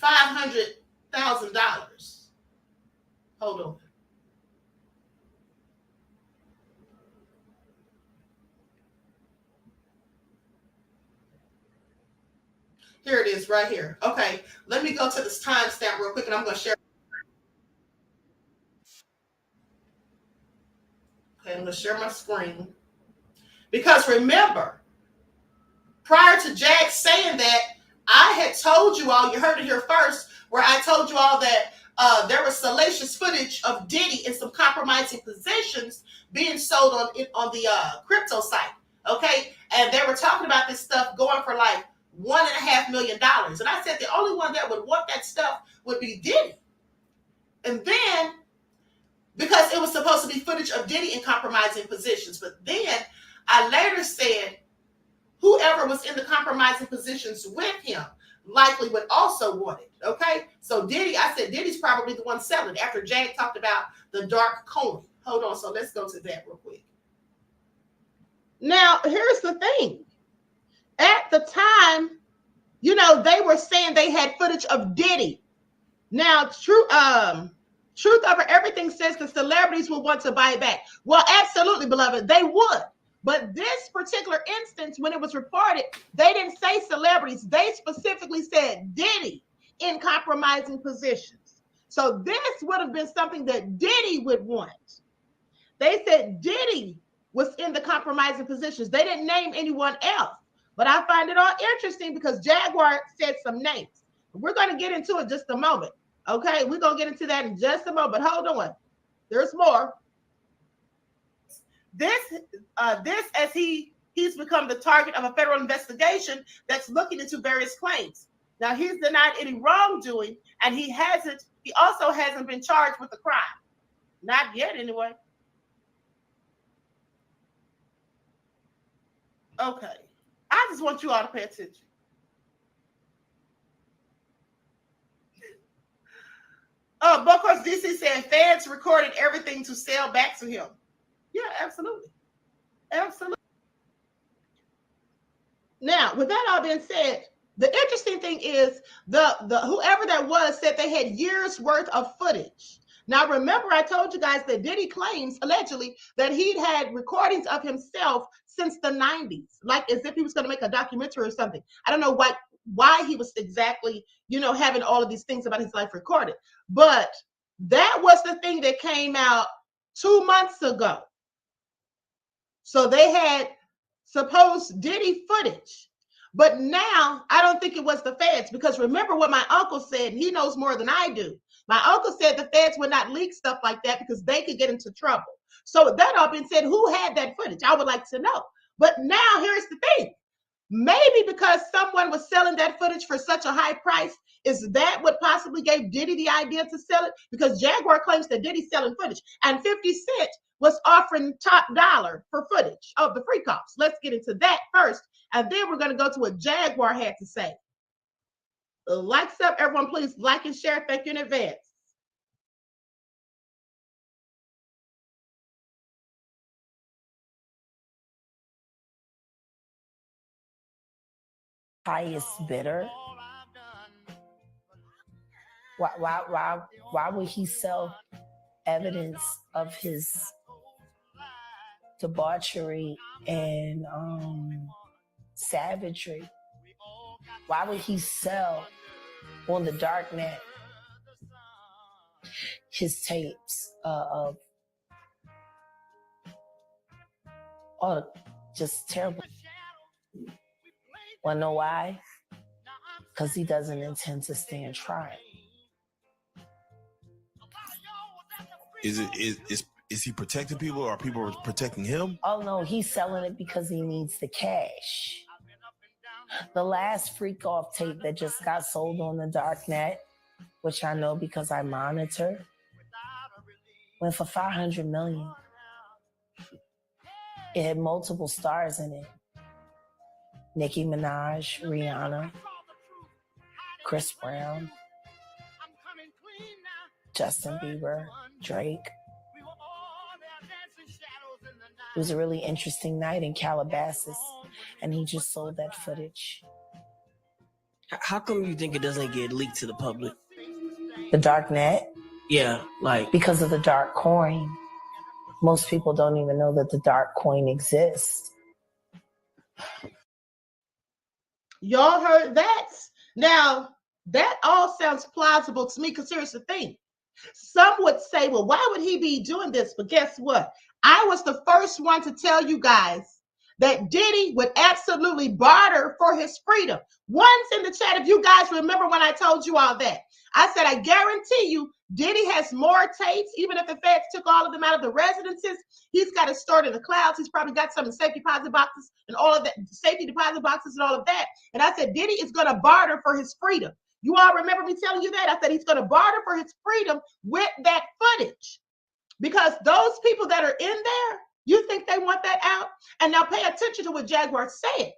[SPEAKER 8] $500,000. Hold on. Here it is right here. Okay, let me go to this timestamp real quick, and I'm going to share. Okay, I'm going to share my screen. Because remember, prior to Jag saying that, I had told you all, you heard it here first, where I told you all that there was salacious footage of Diddy in some compromising positions being sold on the crypto site. Okay, and they were talking about this stuff going for like $1.5 million. And I said the only one that would want that stuff would be Diddy. And then, because it was supposed to be footage of Diddy in compromising positions. But then I later said whoever was in the compromising positions with him likely would also want it. Okay? So Diddy, I said Diddy's probably the one selling. After Jag talked about the dark coin. Hold on, so let's go to that real quick. Now, here's the thing. At the time, you know, they were saying they had footage of Diddy. Now, truth over everything says the celebrities will want to buy it back. Well, absolutely, beloved, they would. But this particular instance, when it was reported, they didn't say celebrities. They specifically said Diddy in compromising positions. So this would have been something that Diddy would want. They said Diddy was in the compromising positions. They didn't name anyone else. But I find it all interesting because Jaguar said some names. We're going to get into it just a moment. Okay, we're going to get into that in just a moment. Hold on. There's more. This as he's become the target of a federal investigation that's looking into various claims. Now, he's denied any wrongdoing, and he also hasn't been charged with the crime. Not yet, anyway. Okay. I just want you all to pay attention. But of course, DC said fans recorded everything to sell back to him. Yeah, absolutely. Absolutely. Now, with that all being said, the interesting thing is the whoever that was said they had years worth of footage. Now, remember, I told you guys that Diddy claims, allegedly, that he'd had recordings of himself since the 90s, like as if he was going to make a documentary or something. I don't know why he was exactly, you know, having all of these things about his life recorded. But that was the thing that came out 2 months ago. So they had supposed Diddy footage. But now I don't think it was the feds, because remember what my uncle said. He knows more than I do. My uncle said the feds would not leak stuff like that because they could get into trouble. So with that all being said, who had that footage? I would like to know. But now here's the thing. Maybe because someone was selling that footage for such a high price, is that what possibly gave Diddy the idea to sell it? Because Jaguar claims that Diddy's selling footage, and 50 Cent was offering top dollar for footage of the free cops. Let's get into that first, and then we're going to go to what Jaguar had to say. Likes up, everyone, please like and share. Thank you in advance.
[SPEAKER 9] Highest bidder. Why would he sell evidence of his debauchery and savagery? Why would he sell on the dark net his tapes of just terrible? Wanna know why? Because he doesn't intend to stand trial.
[SPEAKER 10] Is he protecting people, or are people protecting him?
[SPEAKER 9] Oh no, he's selling it because he needs the cash. The last freak off tape that just got sold on the dark net, which I know because I monitor, went for $500 million. It had multiple stars in it. Nicki Minaj, Rihanna, Chris Brown, Justin Bieber, Drake. It was a really interesting night in Calabasas, and he just sold that footage.
[SPEAKER 11] How come you think it doesn't get leaked to the public?
[SPEAKER 9] The dark net?
[SPEAKER 11] Yeah, like...
[SPEAKER 9] Because of the dark coin. Most people don't even know that the dark coin exists.
[SPEAKER 8] Y'all heard that? Now, that all sounds plausible to me, because here's the thing. Some would say, well, why would he be doing this? But guess what? I was the first one to tell you guys that Diddy would absolutely barter for his freedom. Once in the chat, if you guys remember when I told you all that, I said, I guarantee you, Diddy has more tapes. Even if the feds took all of them out of the residences, he's got it stored in the clouds. He's probably got some in safety deposit boxes and all of that, safety deposit boxes and all of that. And I said, Diddy is going to barter for his freedom. You all remember me telling you that? I said he's going to barter for his freedom with that footage. Because those people that are in there, you think they want that out? And now pay attention to what Jaguar said.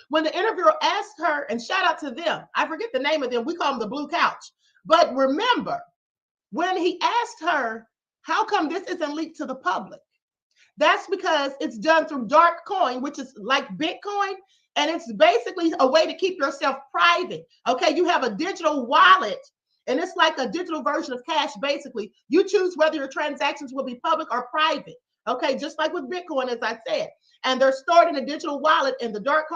[SPEAKER 8] When the interviewer asked her, and shout out to them, I forget the name of them, we call them the Blue Couch. But remember, when he asked her, How come this isn't leaked to the public? That's because it's done through dark coin, which is like Bitcoin, and it's basically a way to keep yourself private. Okay, you have a digital wallet, and it's like a digital version of cash. Basically, you choose whether your transactions will be public or private. Okay, just like with Bitcoin, as I said, and they're stored in a digital wallet, and the dark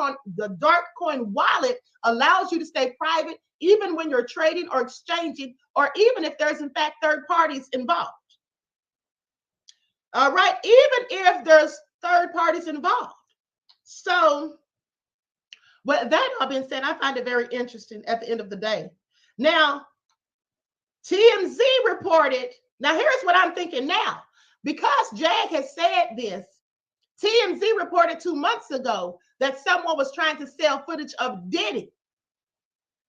[SPEAKER 8] coin wallet allows you to stay private even when you're trading or exchanging, or even if there's in fact third parties involved. All right, even if there's third parties involved. So, with that all being said, I find it very interesting at the end of the day. Now, TMZ reported, now here's what I'm thinking now. Because Jag has said this, TMZ reported 2 months ago that someone was trying to sell footage of Diddy.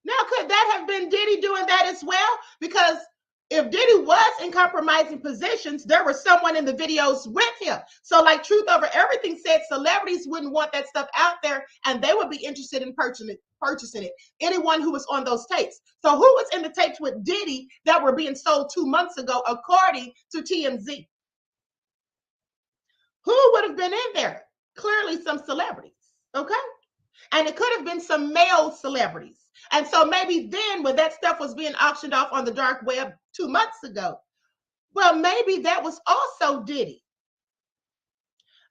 [SPEAKER 8] Now, could that have been Diddy doing that as well? Because if Diddy was in compromising positions, there was someone in the videos with him. So like Truth Over Everything said, celebrities wouldn't want that stuff out there, and they would be interested in purchasing it. Anyone who was on those tapes. So who was in the tapes with Diddy that were being sold 2 months ago, according to TMZ? Who would have been in there? Clearly some celebrities, okay? And it could have been some male celebrities. And so maybe then when that stuff was being auctioned off on the dark web 2 months ago, well, maybe that was also Diddy.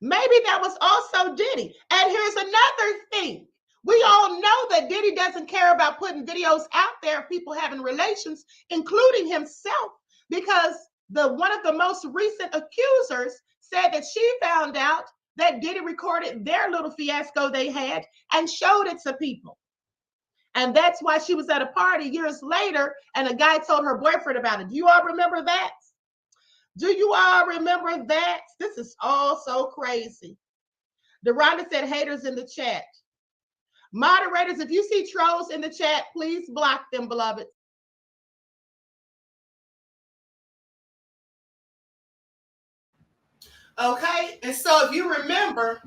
[SPEAKER 8] Maybe that was also Diddy. And here's another thing. We all know that Diddy doesn't care about putting videos out there of people having relations, including himself, because one of the most recent accusers said that she found out that Diddy recorded their little fiasco they had and showed it to people. And that's why she was at a party years later and a guy told her boyfriend about it. Do you all remember that? Do you all remember that? This is all so crazy. Deronda said haters in the chat. Moderators, if you see trolls in the chat, please block them, beloved. Okay, and so if you remember,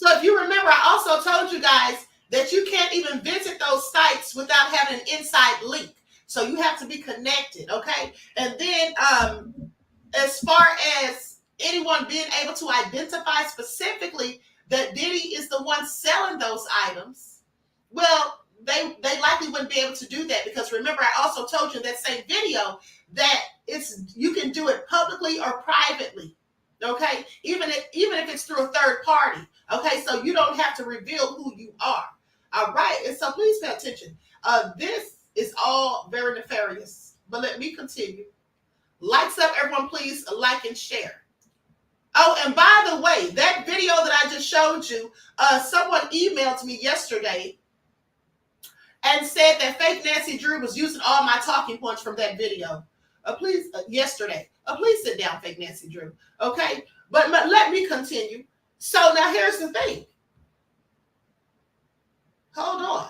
[SPEAKER 8] I also told you guys that you can't even visit those sites without having an inside link. So you have to be connected, okay? And then as far as anyone being able to identify specifically that Diddy is the one selling those items, well, they likely wouldn't be able to do that, because remember, I also told you in that same video that you can do it publicly or privately. Okay, even if it's through a third party. Okay, so you don't have to reveal who you are. All right, and so please pay attention. This is all very nefarious, but let me continue. Lights up, everyone, please like and share. Oh, and by the way, that video that I just showed you, someone emailed me yesterday and said that fake Nancy Drew was using all my talking points from that video. Yesterday. Please sit down, fake Nancy Drew. Okay, but let me continue. So now here's the thing. Hold on.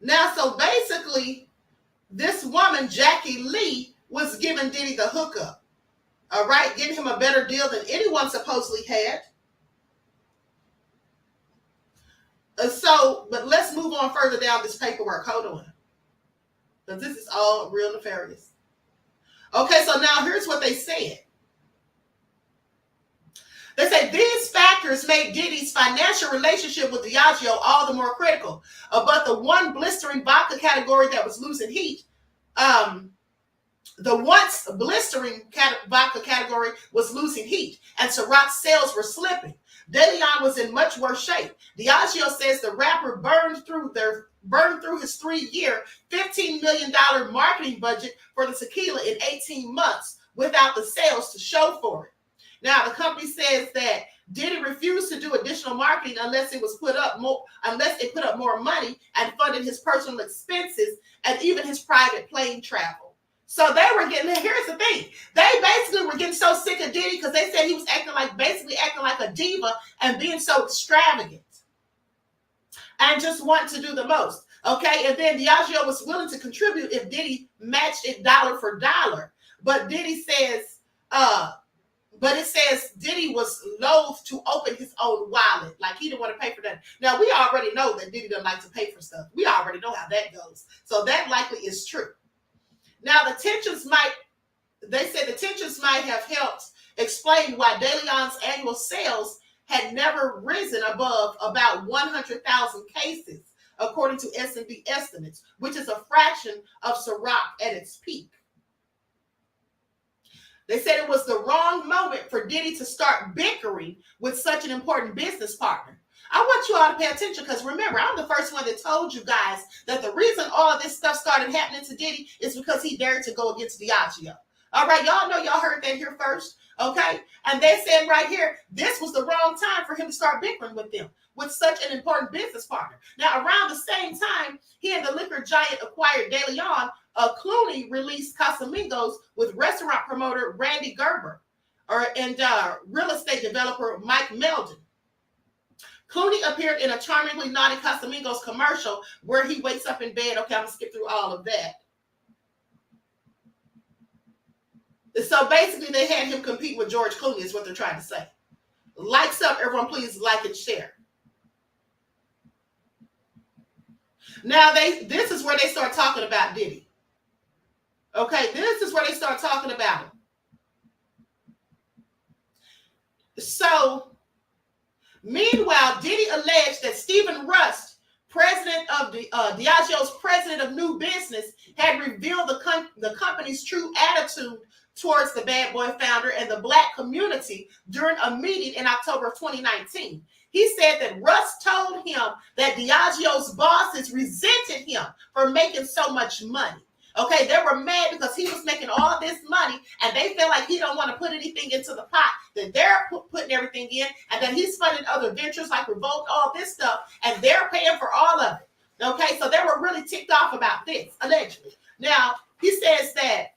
[SPEAKER 8] Now, so basically, this woman, Jackie Lee, was giving Diddy the hookup. All right, getting him a better deal than anyone supposedly had. But let's move on further down this paperwork. Hold on. Because this is all real nefarious. Okay, so now here's what they said. They say these factors made Diddy's financial relationship with Diageo all the more critical. But the one blistering vodka category that was losing heat, the once blistering vodka category was losing heat, and Ciroc's sales were slipping. De Leon was in much worse shape. Diageo says the rapper burned through his 3-year, $15 million marketing budget for the tequila in 18 months without the sales to show for it. Now, the company says that Diddy refused to do additional marketing unless it put up more money and funded his personal expenses and even his private plane travel. So they were here's the thing. They basically were getting so sick of Diddy because they said he was acting like a diva and being so extravagant and just want to do the most. Okay, and then Diageo was willing to contribute if Diddy matched it dollar for dollar. But Diddy says, it says Diddy was loath to open his own wallet. Like he didn't want to pay for that. Now, we already know that Diddy doesn't like to pay for stuff. We already know how that goes. So that likely is true. Now, the tensions might they said the tensions might have helped explain why DeLeon's annual sales had never risen above about 100,000 cases, according to S&P estimates, which is a fraction of Ciroc at its peak. They said it was the wrong moment for Diddy to start bickering with such an important business partner. I want you all to pay attention because remember, I'm the first one that told you guys that the reason all of this stuff started happening to Diddy is because he dared to go against Diageo. All right, y'all know y'all heard that here first, okay? And they said right here, this was the wrong time for him to start bickering with them, with such an important business partner. Now, around the same time, he and the liquor giant acquired De Leon, Clooney released Casamigos with restaurant promoter Randy Gerber and real estate developer Mike Meldon. Clooney appeared in a charmingly naughty Casamigos commercial where he wakes up in bed. Okay, I'm going to skip through all of that. So basically, they had him compete with George Clooney is what they're trying to say. Likes up, everyone, please like and share. Now, this is where they start talking about Diddy. Okay, this is where they start talking about him. So, meanwhile, Diddy alleged that Stephen Rust, president of Diageo's president of new business, had revealed the company's true attitude towards the Bad Boy founder and the black community during a meeting in October of 2019. He said that Rust told him that Diageo's bosses resented him for making so much money. Okay, they were mad because he was making all of this money and they felt like he don't want to put anything into the pot, that they're putting everything in, and that he's funding other ventures like Revolt, all this stuff, and they're paying for all of it. Okay, so they were really ticked off about this, allegedly. Now, he says that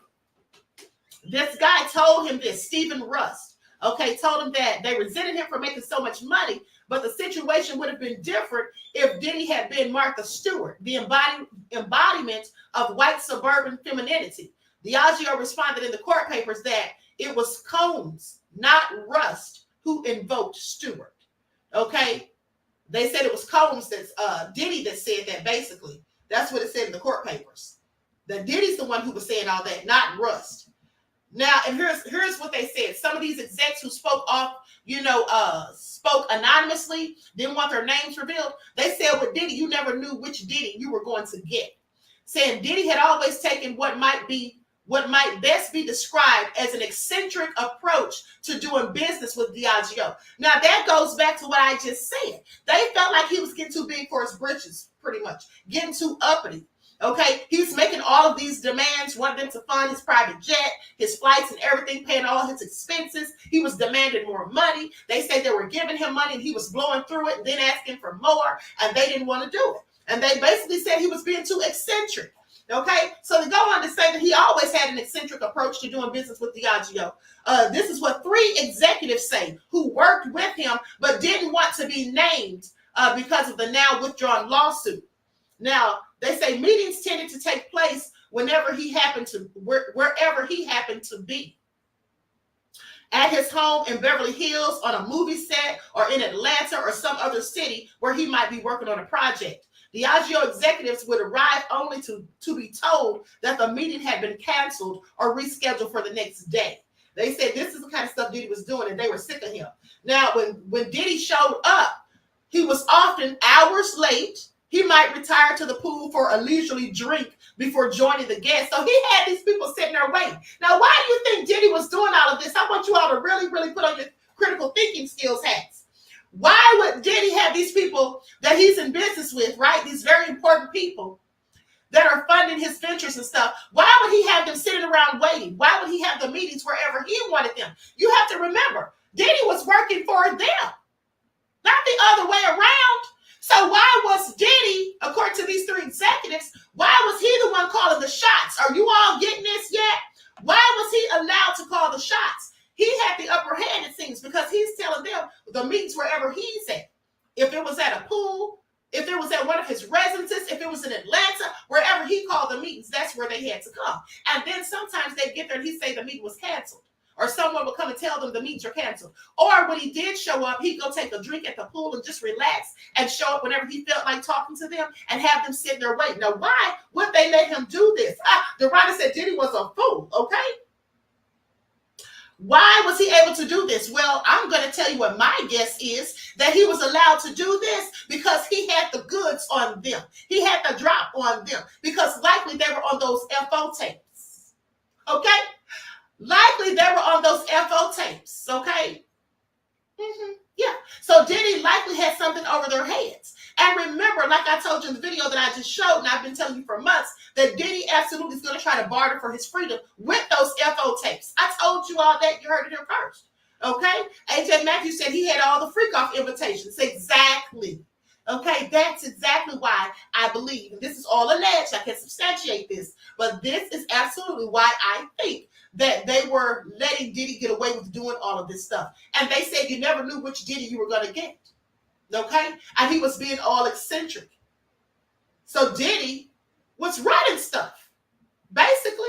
[SPEAKER 8] this guy told him this, Stephen Rust, okay, told him that they resented him for making so much money, but the situation would have been different if Diddy had been Martha Stewart, the embodiment of white suburban femininity. Diageo responded in the court papers that it was Combs, not Rust, who invoked Stewart. Okay? They said it was Combs, that's Diddy that said that, basically. That's what it said in the court papers. That Diddy's the one who was saying all that, not Rust. Now, and here's what they said. Some of these execs who spoke off, spoke anonymously, didn't want their names revealed. They said with Diddy, you never knew which Diddy you were going to get. Saying Diddy had always taken what might best be described as an eccentric approach to doing business with Diageo. Now, that goes back to what I just said. They felt like he was getting too big for his britches, pretty much, getting too uppity. Okay, he's making all of these demands, wanting them to fund his private jet, his flights and everything, paying all his expenses. He was demanding more money. They said they were giving him money and he was blowing through it and then asking for more, and they didn't want to do it. And they basically said he was being too eccentric. Okay, so they go on to say that he always had an eccentric approach to doing business with Diageo. This is what 3 executives say who worked with him but didn't want to be named because of the now withdrawn lawsuit. Now, they say meetings tended to take place wherever he happened to be. At his home in Beverly Hills, on a movie set, or in Atlanta or some other city where he might be working on a project. Diageo executives would arrive only to be told that the meeting had been canceled or rescheduled for the next day. They said this is the kind of stuff Diddy was doing and they were sick of him. Now, when Diddy showed up, he was often hours late. He might retire to the pool for a leisurely drink before joining the guests. So he had these people sitting there waiting. Now, why do you think Diddy was doing all of this? I want you all to really, really put on your critical thinking skills hats. Why would Diddy have these people that he's in business with, right? These very important people that are funding his ventures and stuff. Why would he have them sitting around waiting? Why would he have the meetings wherever he wanted them? You have to remember, Diddy was working for them, not the other way around. So why was Diddy, according to these 3 executives, why was he the one calling the shots? Are you all getting this yet? Why was he allowed to call the shots? He had the upper hand, it seems, because he's telling them the meetings wherever he's at. If it was at a pool, if it was at one of his residences, if it was in Atlanta, wherever he called the meetings, that's where they had to come. And then sometimes they'd get there and he'd say the meeting was canceled. Or someone would come and tell them the meetings are canceled. Or when he did show up, he'd go take a drink at the pool and just relax and show up whenever he felt like talking to them and have them sitting there waiting. Now, why would they let him do this? The writer said Diddy was a fool, okay? Why was he able to do this? Well, I'm going to tell you what my guess is, that he was allowed to do this because he had the goods on them. He had the drop on them because likely they were on those FO tapes. Okay? Likely they were on those FO tapes. Okay? Yeah. So Diddy likely had something over their heads. And remember, like I told you in the video that I just showed, and I've been telling you for months, that Diddy absolutely is going to try to barter for his freedom with those FO tapes. I told you all that. You heard it here first. Okay? AJ Matthews said he had all the freak-off invitations. Exactly. Okay? That's exactly why I believe, and this is all alleged, I can substantiate this, but this is absolutely why I think that they were letting Diddy get away with doing all of this stuff. And they said you never knew which Diddy you were going to get. Okay? And he was being all eccentric. So Diddy was writing stuff, basically.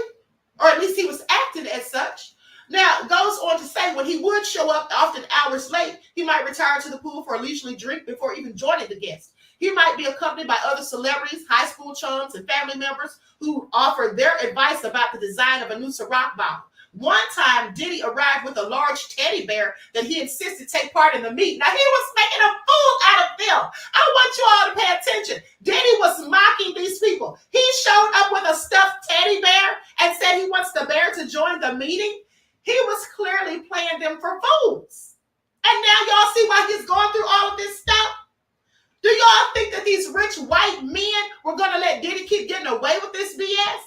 [SPEAKER 8] Or at least he was acting as such. Now, it goes on to say when he would show up often hours late, he might retire to the pool for a leisurely drink before even joining the guest. He might be accompanied by other celebrities, high school chums, and family members who offer their advice about the design of a new Ciroc bottle. One time, Diddy arrived with a large teddy bear that he insisted take part in the meeting. Now, he was making a fool out of them. I want you all to pay attention. Diddy was mocking these people. He showed up with a stuffed teddy bear and said he wants the bear to join the meeting. He was clearly playing them for fools. And now y'all see why he's going through all of this stuff? Do y'all think that these rich white men were going to let Diddy keep getting away with this BS?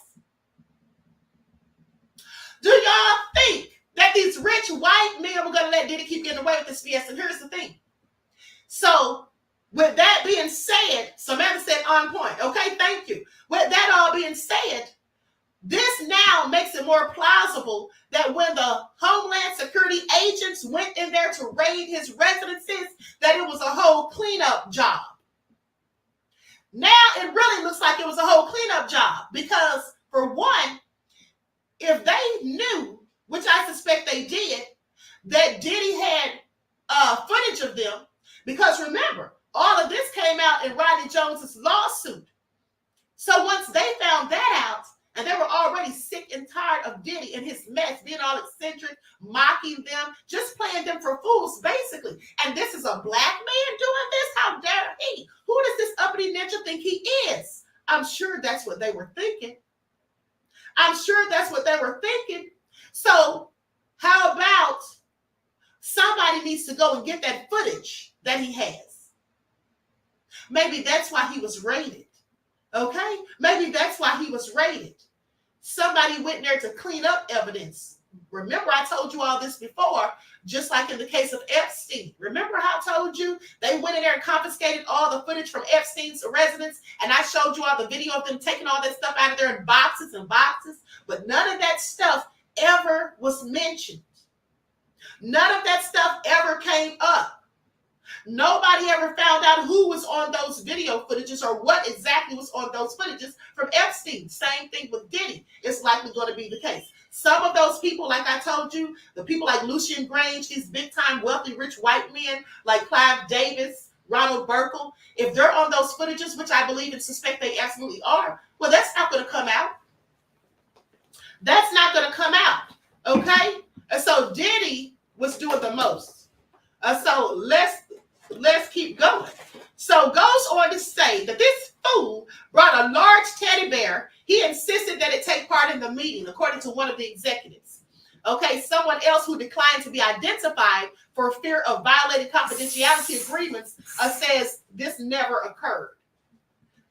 [SPEAKER 8] Do y'all think that these rich white men were going to let Diddy keep getting away with this BS? And here's the thing. So, with that being said, Samantha said on point. Okay, thank you. With that all being said, this now makes it more plausible that when the Homeland Security agents went in there to raid his residences, that it was a whole cleanup job. Now it really looks like it was a whole cleanup job because, for one, if they knew, which I suspect they did, that Diddy had footage of them, because remember, all of this came out in Rodney Jones's lawsuit. So once they found that out, and they were already sick and tired of Diddy and his mess, being all eccentric, mocking them, just playing them for fools, basically. And this is a black man doing this? How dare he? Who does this uppity ninja think he is? I'm sure that's what they were thinking. I'm sure that's what they were thinking. So how about somebody needs to go and get that footage that he has? Maybe that's why he was raided. Okay? Maybe that's why he was raided. Somebody went there to clean up evidence. Remember, I told you all this before, just like in the case of Epstein. Remember how I told you they went in there and confiscated all the footage from Epstein's residence, and I showed you all the video of them taking all that stuff out of there in boxes and boxes, but none of that stuff ever was mentioned. None of that stuff ever came up. Nobody ever found out who was on those video footages or what exactly was on those footages from Epstein. Same thing with Diddy. It's likely going to be the case. Some of those people, like I told you, the people like Lucian Grange, these big-time wealthy rich white men like Clive Davis, Ronald Burkle, if they're on those footages, which I believe and suspect they absolutely are, well, that's not going to come out. That's not going to come out, okay? And so Diddy was doing the most. So let's keep going. So goes on to say that this fool brought a large teddy bear. He insisted that it take part in the meeting, according to one of the executives. Okay, someone else who declined to be identified for fear of violating confidentiality agreements says this never occurred.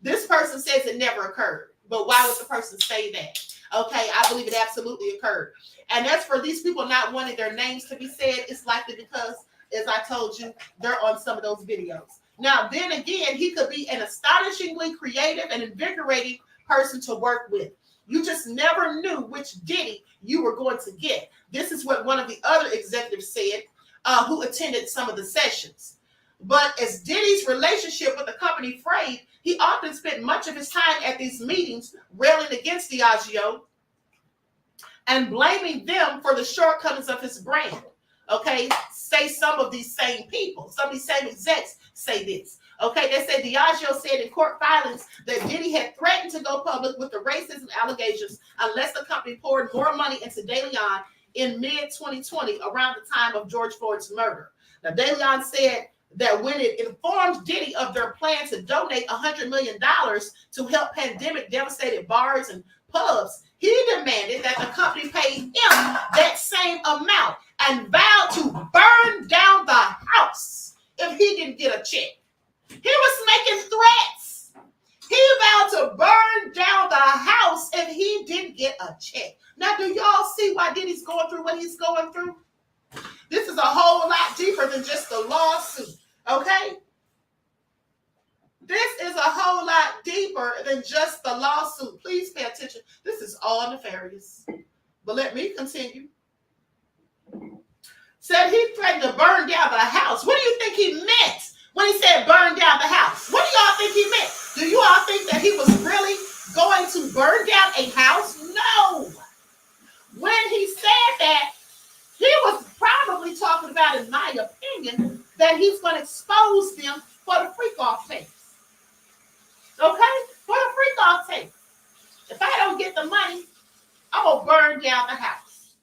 [SPEAKER 8] This person says it never occurred. But why would the person say that? Okay, I believe it absolutely occurred. And as for these people not wanting their names to be said, it's likely because, as I told you, they're on some of those videos. Now, then again, he could be an astonishingly creative and invigorating person to work with. You just never knew which Diddy you were going to get. This is what one of the other executives said who attended some of the sessions. But as Diddy's relationship with the company frayed, he often spent much of his time at these meetings railing against Diageo and blaming them for the shortcomings of his brand. Okay, say some of these same people, some of these same execs say this. Okay, they say Diageo said in court filings that Diddy had threatened to go public with the racism allegations unless the company poured more money into De Leon. in mid-2020 around the time of George Floyd's murder. Now, DeLeon said that when it informed Diddy of their plan to donate $100 million to help pandemic-devastated bars and pubs, he demanded that the company pay him that same amount and vowed to burn down the house if he didn't get a check. He was making threats. He vowed to burn down the house if he didn't get a check. Now, do y'all see why Diddy's going through what he's going through? This is a whole lot deeper than just the lawsuit, okay? This is a whole lot deeper than just the lawsuit. Please pay attention. This is all nefarious. But let me continue. Said he threatened to burn down the house. What do you think he meant when he said burn down the house? What do y'all think he meant? Do you all think that he was really going to burn down a house? No. When he said that, he was probably talking about, in my opinion, that he's going to expose them for the freak-off tapes. Okay? For the freak-off tape. If I don't get the money, I'm going to burn down the house.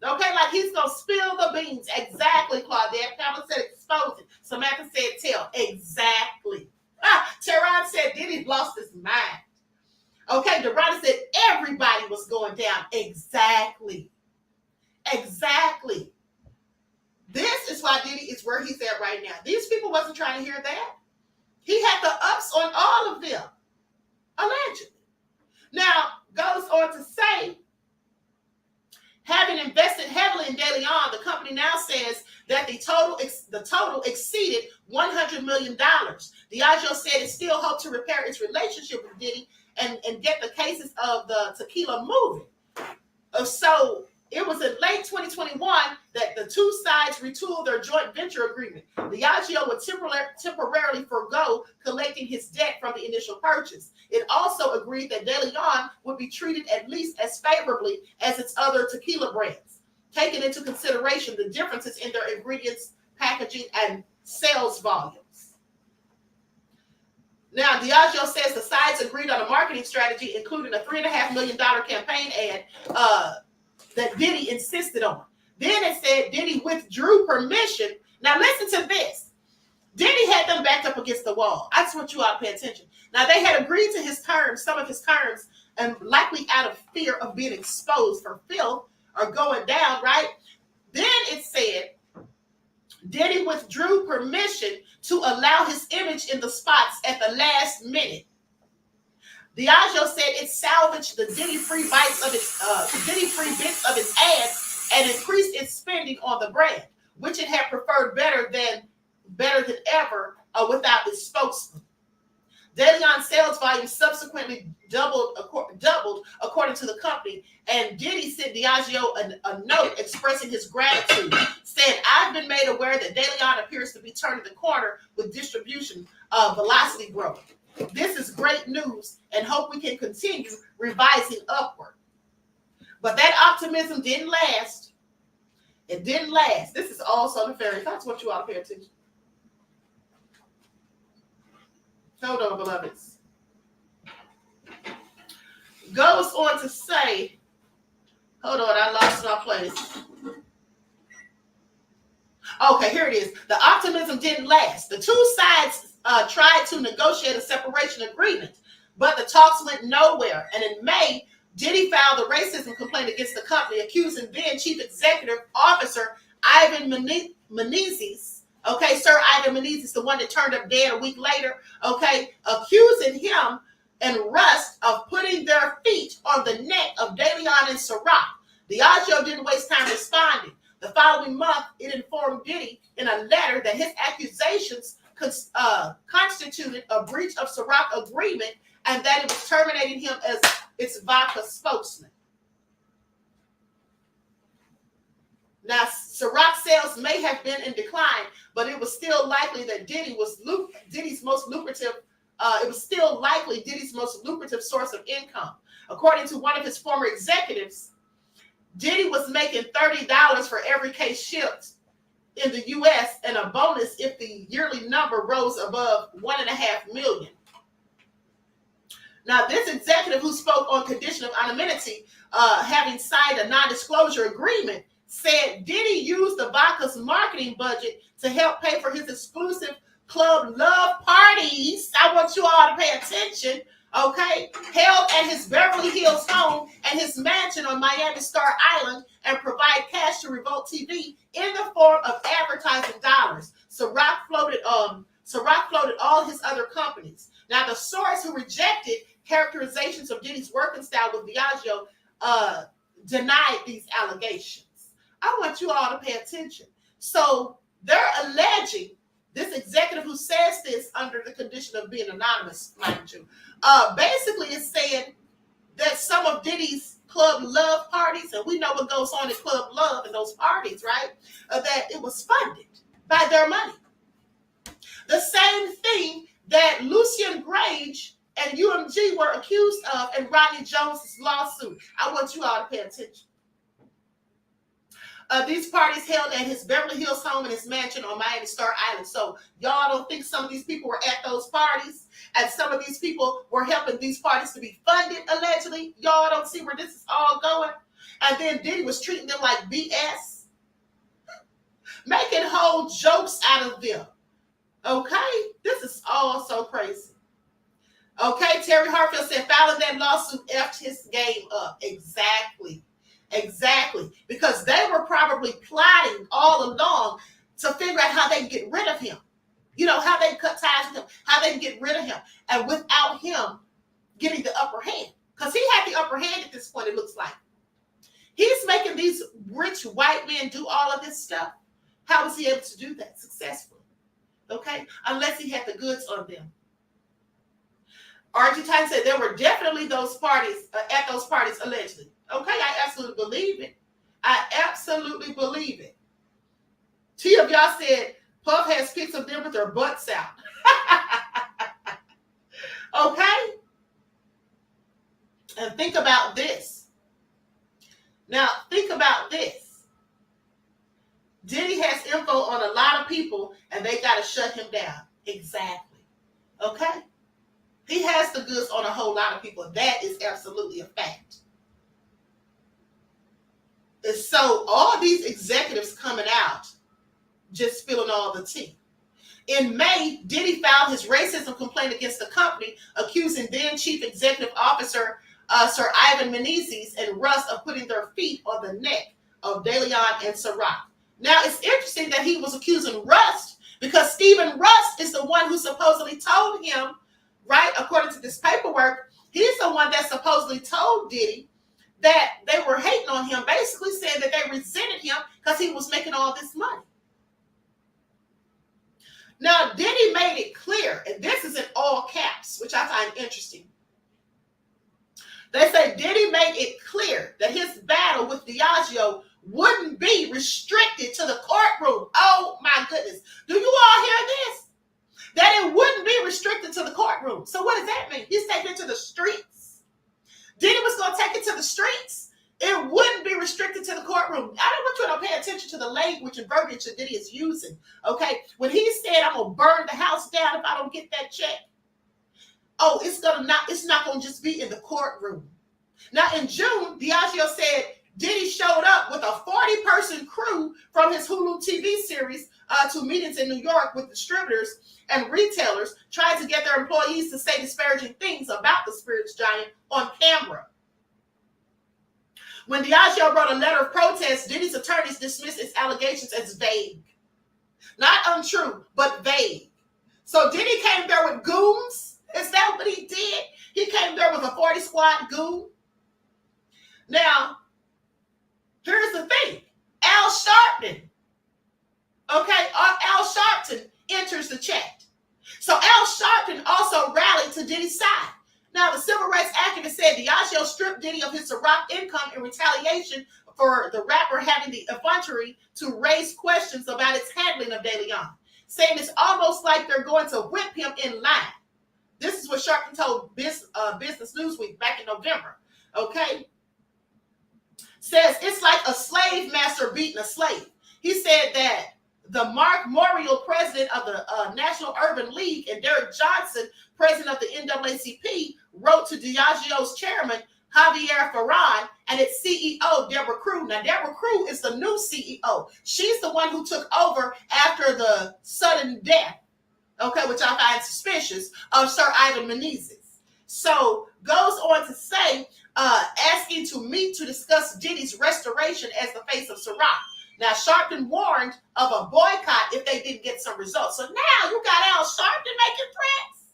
[SPEAKER 8] Okay? Like he's going to spill the beans. Exactly, Claudette. Pamela said expose it. Samantha said tell. Exactly. Teron said Diddy lost his mind. Okay? Dorada said everybody was going down. Exactly. Exactly. This is why Diddy is where he's at right now. These people wasn't trying to hear that. He had the ups on all of them, allegedly. Now, goes on to say, having invested heavily in DeLeon, the company now says that the total exceeded $100 million. Diageo said it still hoped to repair its relationship with Diddy and get the cases of the tequila moving. So it was in late 2021 that the two sides retooled their joint venture agreement. Diageo would temporarily forego collecting his debt from the initial purchase. It also agreed that DeLeon would be treated at least as favorably as its other tequila brands, taking into consideration the differences in their ingredients, packaging, and sales volumes. Now, Diageo says the sides agreed on a marketing strategy, including a $3.5 million campaign ad that Diddy insisted on. Then it said Diddy withdrew permission. Now listen to this. Diddy had them backed up against the wall. I just want you all to pay attention. Now they had agreed to his terms, some of his terms, and likely out of fear of being exposed for filth or going down, right? Then it said Diddy withdrew permission to allow his image in the spots at the last minute. Diageo said it salvaged the Diddy-free bits of its ads and increased its spending on the brand, which it had preferred better than ever without its spokesman. DeLeon sales volume subsequently doubled according to the company, and Diddy sent Diageo a note expressing his gratitude, said, "I've been made aware that DeLeon appears to be turning the corner with distribution velocity growth. This is great news and hope we can continue revising upward." But that optimism didn't last. It didn't last. This is also nefarious. That's what you ought to pay attention. Hold on, beloveds. Goes on to say, hold on, I lost my place. Okay, here it is. The optimism didn't last. The two sides tried to negotiate a separation agreement, but the talks went nowhere. And in May, Diddy filed a racism complaint against the company, accusing then Chief Executive Officer Ivan Menezes, okay, Sir Ivan Menezes, the one that turned up dead a week later, okay, accusing him and Rust of putting their feet on the neck of DeLeon and Ciroc. Diageo didn't waste time responding. The following month, it informed Diddy in a letter that his accusations constituted a breach of Ciroc agreement and that it was terminating him as its vodka spokesman. Now, Ciroc sales may have been in decline, but it was still likely that Diddy's most lucrative source of income. According to one of his former executives, Diddy was making $30 for every case shipped in the U.S. and a bonus if the yearly number rose above 1.5 million. Now, this executive who spoke on condition of anonymity, having signed a non-disclosure agreement, said Diddy used the vodka's marketing budget to help pay for his exclusive club love parties. I want you all to pay attention, okay? Held at his Beverly Hills home and his mansion on Miami Star Island, and provide cash to Revolt TV in the form of advertising dollars. Ciroc floated all his other companies. Now, the source who rejected characterizations of Diddy's working style with Diageo denied these allegations. I want you all to pay attention. So they're alleging, this executive who says this under the condition of being anonymous, mind you, basically is saying that some of Diddy's club love parties, and we know what goes on in club love and those parties, right? That it was funded by their money. The same thing that Lucian Grange and UMG were accused of in Rodney Jones' lawsuit. I want you all to pay attention. These parties held at his Beverly Hills home and his mansion on Miami Star Island. So y'all don't think some of these people were at those parties and some of these people were helping these parties to be funded, allegedly? Y'all don't see where this is all going? And then Diddy was treating them like BS, making whole jokes out of them. Okay? This is all so crazy. Okay, Terry Hartfield said filing that lawsuit effed his game up. Exactly. Because they were probably plotting all along to figure out how they can get rid of him. You know, how they cut ties with him, how they can get rid of him. And without him getting the upper hand. Because he had the upper hand at this point, it looks like. He's making these rich white men do all of this stuff. How was he able to do that successfully? Okay? Unless he had the goods on them. Argentine said there were definitely those parties, at those parties, allegedly. Okay, I absolutely believe it. I absolutely believe it. T of y'all said Puff has pics of them with their butts out. Okay? And think about this. Now, think about this. Diddy has info on a lot of people, and they got to shut him down. Exactly. Okay? He has the goods on a whole lot of people. That is absolutely a fact. And so all these executives coming out, just spilling all the tea. In May, Diddy filed his racism complaint against the company, accusing then Chief Executive Officer Sir Ivan Menezes and Russ of putting their feet on the neck of DeLeon and Ciroc. Now, it's interesting that he was accusing Russ because Stephen Russ is the one who supposedly told him, right, according to this paperwork, he's the one that supposedly told Diddy that they were hating on him, basically saying that they resented him because he was making all this money. Now, Diddy made it clear, and this is in all caps, which I find interesting. They say Diddy made it clear that his battle with Diageo wouldn't be restricted to the courtroom. Oh, my goodness. Do you all hear this? That it wouldn't be restricted to the courtroom. So what does that mean? He's taking it to the streets. Diddy was going to take it to the streets. It wouldn't be restricted to the courtroom. I don't want you to pay attention to the language and verbiage that Diddy is using. Okay? When he said, I'm going to burn the house down if I don't get that check. Oh, it's not going to just be in the courtroom. Now, in June, Diageo said Diddy showed up with a 40-person crew from his Hulu TV series to meetings in New York with distributors and retailers, trying to get their employees to say disparaging things about the spirits giant on camera. When Diageo wrote a letter of protest, Diddy's attorneys dismissed its allegations as vague. Not untrue, but vague. So Diddy came there with goons? Is that what he did? He came there with a 40-squad goon? Now, here's the thing. Al Sharpton. Okay, Al Sharpton enters the chat. So Al Sharpton also rallied to Diddy's side. Now, the civil rights activist said Diageo stripped Diddy of his Ciroc income in retaliation for the rapper having the effrontery to raise questions about its handling of DeLeon, saying it's almost like they're going to whip him in line. This is what Sharpton told Business Newsweek back in November. Okay? Says it's like a slave master beating a slave. He said that the Mark Morial, president of the National Urban League, and Derek Johnson, president of the NAACP, wrote to Diageo's chairman, Javier Ferran, and its CEO, Deborah Crew. Now, Deborah Crew is the new CEO. She's the one who took over after the sudden death, okay, which I find suspicious, of Sir Ivan Menezes. So, goes on to say, asking to meet to discuss Diddy's restoration as the face of Ciroc. Now, Sharpton warned of a boycott if they didn't get some results. So now you got Al Sharpton making threats.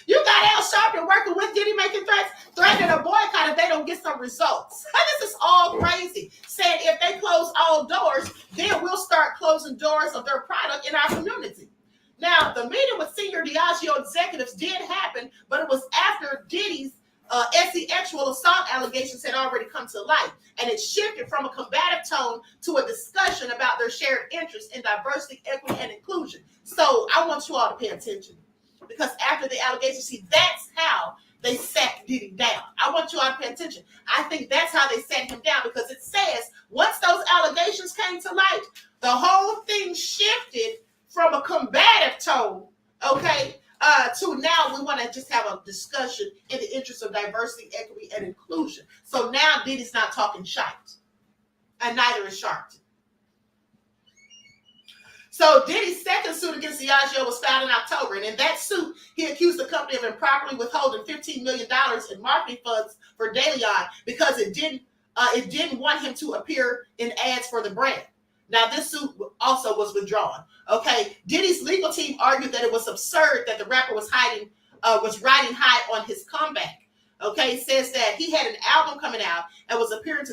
[SPEAKER 8] You got Al Sharpton working with Diddy making threats, threatening a boycott if they don't get some results. This is all crazy. Saying if they close all doors, then we'll start closing doors of their product in our community. Now, the meeting with senior Diageo executives did happen, but it was after Diddy's sexual assault allegations had already come to light, and it shifted from a combative tone to a discussion about their shared interest in diversity, equity, and inclusion. So I want you all to pay attention, because after the allegations, see, that's how they sat Diddy down. I want you all to pay attention. I think that's how they sat him down, because it says once those allegations came to light, the whole thing shifted from a combative tone, okay, to now we want to just have a discussion in the interest of diversity, equity, and inclusion. So now Diddy's not talking shite, and neither is Sharpton. So Diddy's second suit against Diageo was filed in October, and in that suit, he accused the company of improperly withholding $15 million in marketing funds for De Leon because it didn't want him to appear in ads for the brand. Now, this suit also was withdrawn. Okay, Diddy's legal team argued that it was absurd that the rapper was riding high on his comeback. Okay, it says that he had an album coming out and was appearing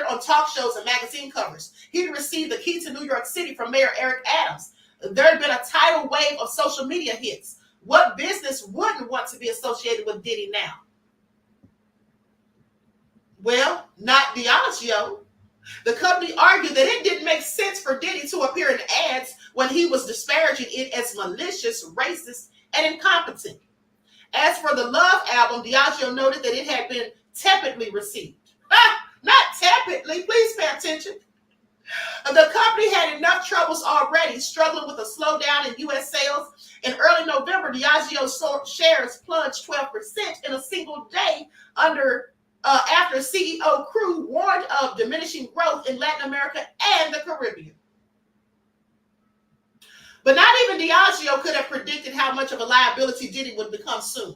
[SPEAKER 8] on talk shows and magazine covers. He received the key to New York City from Mayor Eric Adams. There had been a tidal wave of social media hits. What business wouldn't want to be associated with Diddy now? Well, not Diageo. The company argued that it didn't make sense for Diddy to appear in ads when he was disparaging it as malicious, racist, and incompetent. As for the Love album, Diageo noted that it had been tepidly received. Not tepidly, please pay attention. The company had enough troubles already, struggling with a slowdown in U.S. sales. In early November, Diageo shares plunged 12% in a single day after CEO Crew warned of diminishing growth in Latin America and the Caribbean. But not even Diageo could have predicted how much of a liability Diddy would become soon.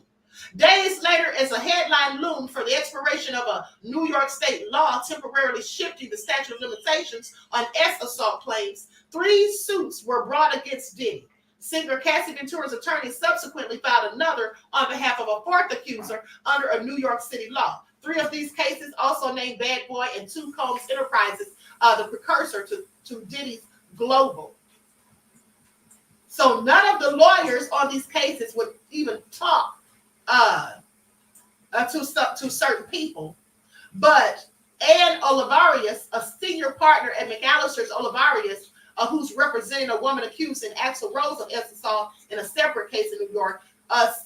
[SPEAKER 8] Days later, as a headline loomed for the expiration of a New York state law temporarily shifting the statute of limitations on assault claims, 3 suits were brought against Diddy. Singer Cassie Ventura's attorney subsequently filed another on behalf of a 4th accuser under a New York City law. 3 of these cases also named Bad Boy and 2 Combs Enterprises, the precursor to Diddy's Global. So none of the lawyers on these cases would even talk to certain people. But Ann Olivarius, a senior partner at McAllister's Olivarius, who's representing a woman accused in Axl Rose of assault in a separate case in New York,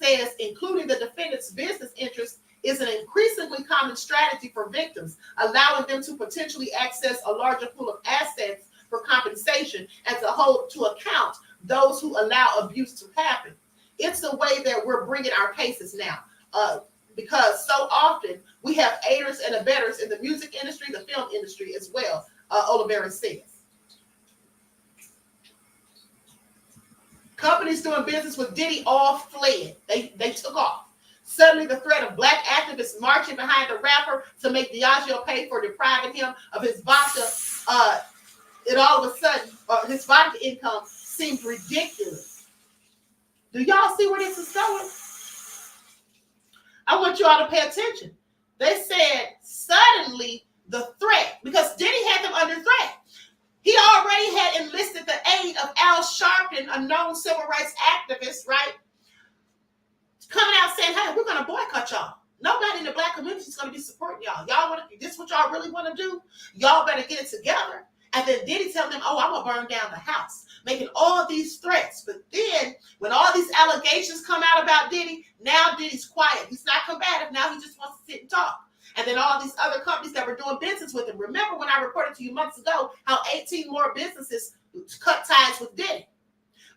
[SPEAKER 8] says including the defendant's business interest is an increasingly common strategy for victims, allowing them to potentially access a larger pool of assets for compensation and to hold to account those who allow abuse to happen. It's the way that we're bringing our cases now, because so often we have aiders and abettors in the music industry, the film industry as well, Oliveira says. Companies doing business with Diddy all fled. They took off. Suddenly, the threat of black activists marching behind the rapper to make Diageo pay for depriving him of his vodka, his vodka income seemed ridiculous. Do y'all see where this is going? I want you all to pay attention. They said suddenly the threat, because Diddy had them under threat. He already had enlisted the aid of Al Sharpton, a known civil rights activist, right? Coming out saying, hey, we're going to boycott y'all. Nobody in the black community is going to be supporting y'all. This is what y'all really want to do? Y'all better get it together. And then Diddy telling them, I'm going to burn down the house, making all these threats. But then when all these allegations come out about Diddy, now Diddy's quiet. He's not combative. Now he just wants to sit and talk. and then all these other companies that were doing business with him. Remember when I reported to you months ago how 18 more businesses cut ties with Diddy?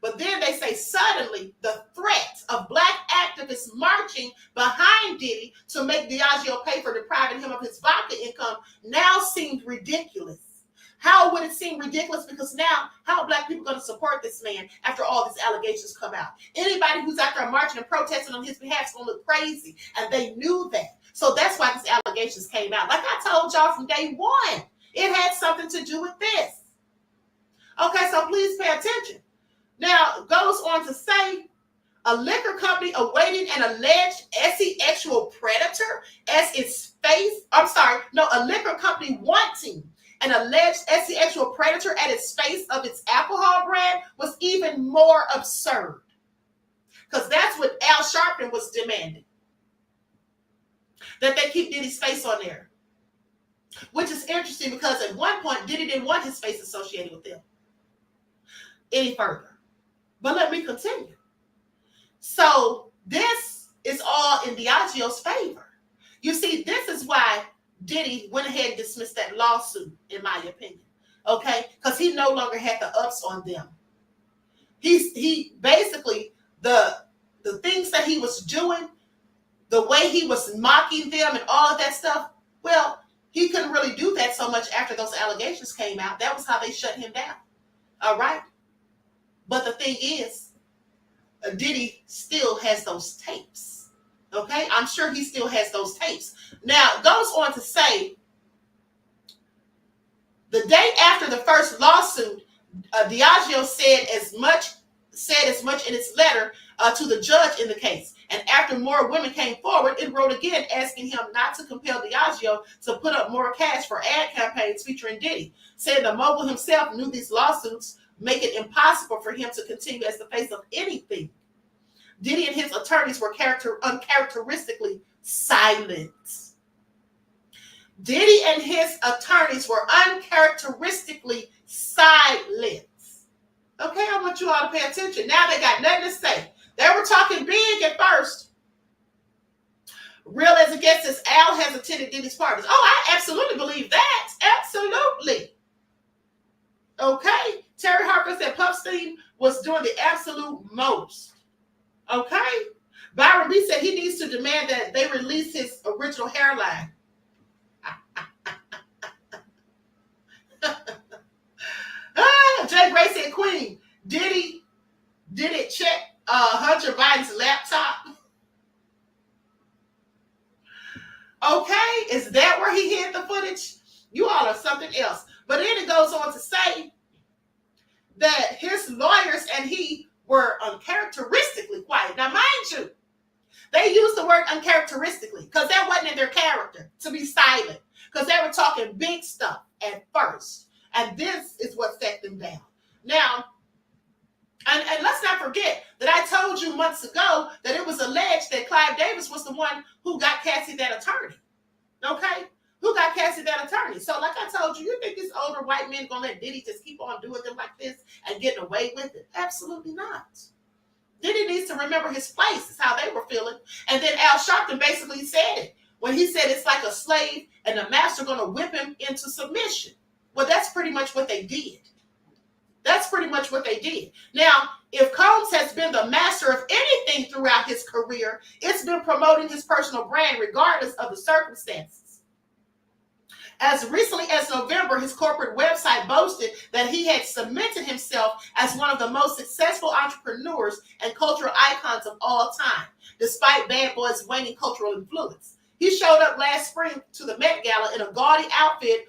[SPEAKER 8] But then they say suddenly the threat of black activists marching behind Diddy to make Diageo pay for depriving him of his vodka income now seemed ridiculous. How would it seem ridiculous? Because now, how are black people going to support this man after all these allegations come out? Anybody who's out there marching and protesting on his behalf is going to look crazy, and they knew that. So that's why these allegations came out. Like I told y'all from day one, it had something to do with this. Okay, so please pay attention. Now, it goes on to say, a liquor company awaiting an alleged sexual predator as its face. A liquor company wanting an alleged sexual predator at its face of its alcohol brand was even more absurd. Because that's what Al Sharpton was demanding. That they keep Diddy's face on there. Which is interesting because at one point, Diddy didn't want his face associated with them any further. But let me continue. So this is all in Diageo's favor. You see, this is why Diddy went ahead and dismissed that lawsuit, in my opinion. Okay? Because he no longer had the ups on them. He basically, the things that he was doing, the way he was mocking them and all of that stuff, well, he couldn't really do that so much after those allegations came out. That was how they shut him down. All right? But the thing is, Diddy still has those tapes. Okay? I'm sure he still has those tapes. Now, it goes on to say, the day after the first lawsuit, Diageo said as much in its letter to the judge in the case. And after more women came forward, it wrote again asking him not to compel Diageo to put up more cash for ad campaigns featuring Diddy, saying the mogul himself knew these lawsuits make it impossible for him to continue as the face of anything. Diddy and his attorneys were uncharacteristically silent. Diddy and his attorneys were uncharacteristically silent. Okay, I want you all to pay attention. Now they got nothing to say. They were talking big at first. Real as it gets is Al has attended Diddy's parties. Oh, I absolutely believe that. Absolutely. Okay. Terry Harper said Puffstein was doing the absolute most. Okay. Byron B said he needs to demand that they release his original hairline. Jay Gray said, Queen, did it check Hunter Biden's laptop? Okay, is that where he hid the footage? You all are something else. But then it goes on to say that his lawyers and he were uncharacteristically quiet. Now, mind you, they used the word uncharacteristically because that wasn't in their character to be silent, because they were talking big stuff at first. And this is what set them down. Now, and let's not forget that I told you months ago that it was alleged that Clive Davis was the one who got Cassie that attorney. Okay? Who got Cassie that attorney? So like I told you, you think these older white men going to let Diddy just keep on doing them like this and getting away with it? Absolutely not. Diddy needs to remember his place, is how they were feeling. And then Al Sharpton basically said it when he said it's like a slave and the master going to whip him into submission. Well, that's pretty much what they did. That's pretty much what they did. Now, if Combs has been the master of anything throughout his career, it's been promoting his personal brand regardless of the circumstances. As recently as November, his corporate website boasted that he had cemented himself as one of the most successful entrepreneurs and cultural icons of all time, despite Bad Boy's waning cultural influence. He showed up last spring to the Met Gala in a gaudy outfit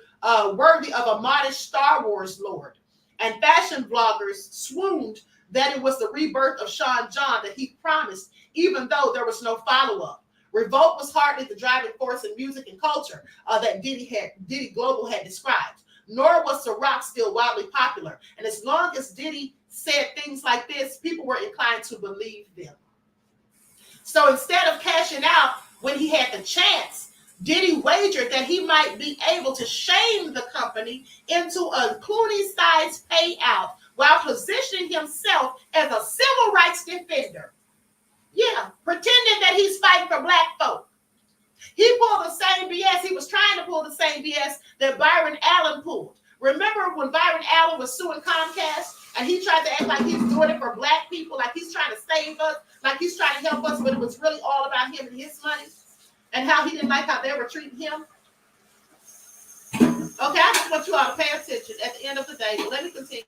[SPEAKER 8] worthy of a modest Star Wars lord. And fashion bloggers swooned that it was the rebirth of Sean John that he promised, even though there was no follow-up. Revolt was hardly the driving force in music and culture that Diddy Global had described, nor was Ciroc still wildly popular. And as long as Diddy said things like this, people were inclined to believe them. So instead of cashing out when he had the chance, Diddy wagered that he might be able to shame the company into a Clooney-sized payout while positioning himself as a civil rights defender. Yeah, pretending that he's fighting for black folk. He pulled the same BS BS. He was trying to pull the same BS that Byron Allen pulled. Remember when Byron Allen was suing Comcast and he tried to act like he's doing it for black people, like he's trying to save us, like he's trying to help us, but it was really all about him and his money and how he didn't like how they were treating him? Okay, I just want you all to pay attention at the end of the day. But let me continue.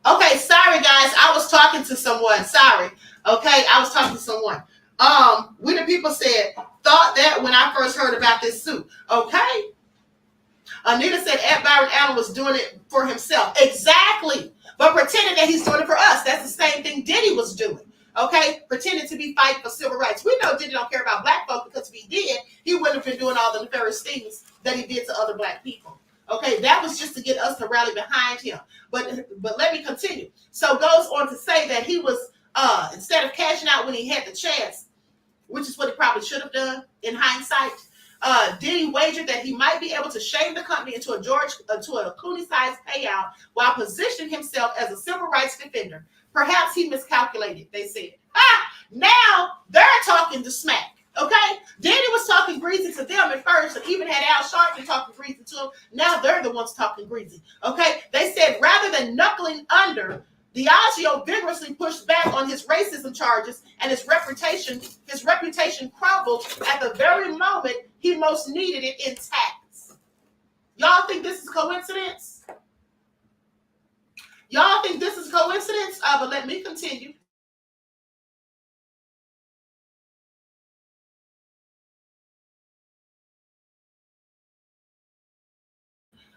[SPEAKER 8] Okay, sorry guys, I was talking to someone. Sorry. Okay, I was talking to someone. We the people said, thought that when I first heard about this suit. Okay. Anita said Byron Allen was doing it for himself. Exactly. But pretending that he's doing it for us. That's the same thing Diddy was doing. Okay, pretending to be fighting for civil rights. We know Diddy don't care about black folk because if he did, he wouldn't have been doing all the nefarious things that he did to other black people. Okay, that was just to get us to rally behind him. But let me continue. So goes on to say that he was, instead of cashing out when he had the chance, which is what he probably should have done in hindsight, Diddy wagered that he might be able to shame the company into a Clooney-sized payout while positioning himself as a civil rights defender. Perhaps he miscalculated, they said. Now they're talking to smack. Okay, Diddy was talking greasy to them at first, and even had Al Sharpton talking greasy to him. Now they're the ones talking greasy. Okay, they said rather than knuckling under, Diageo vigorously pushed back on his racism charges, and his reputation crumbled at the very moment he most needed it intact. Y'all think this is coincidence? Y'all think this is coincidence? But let me continue.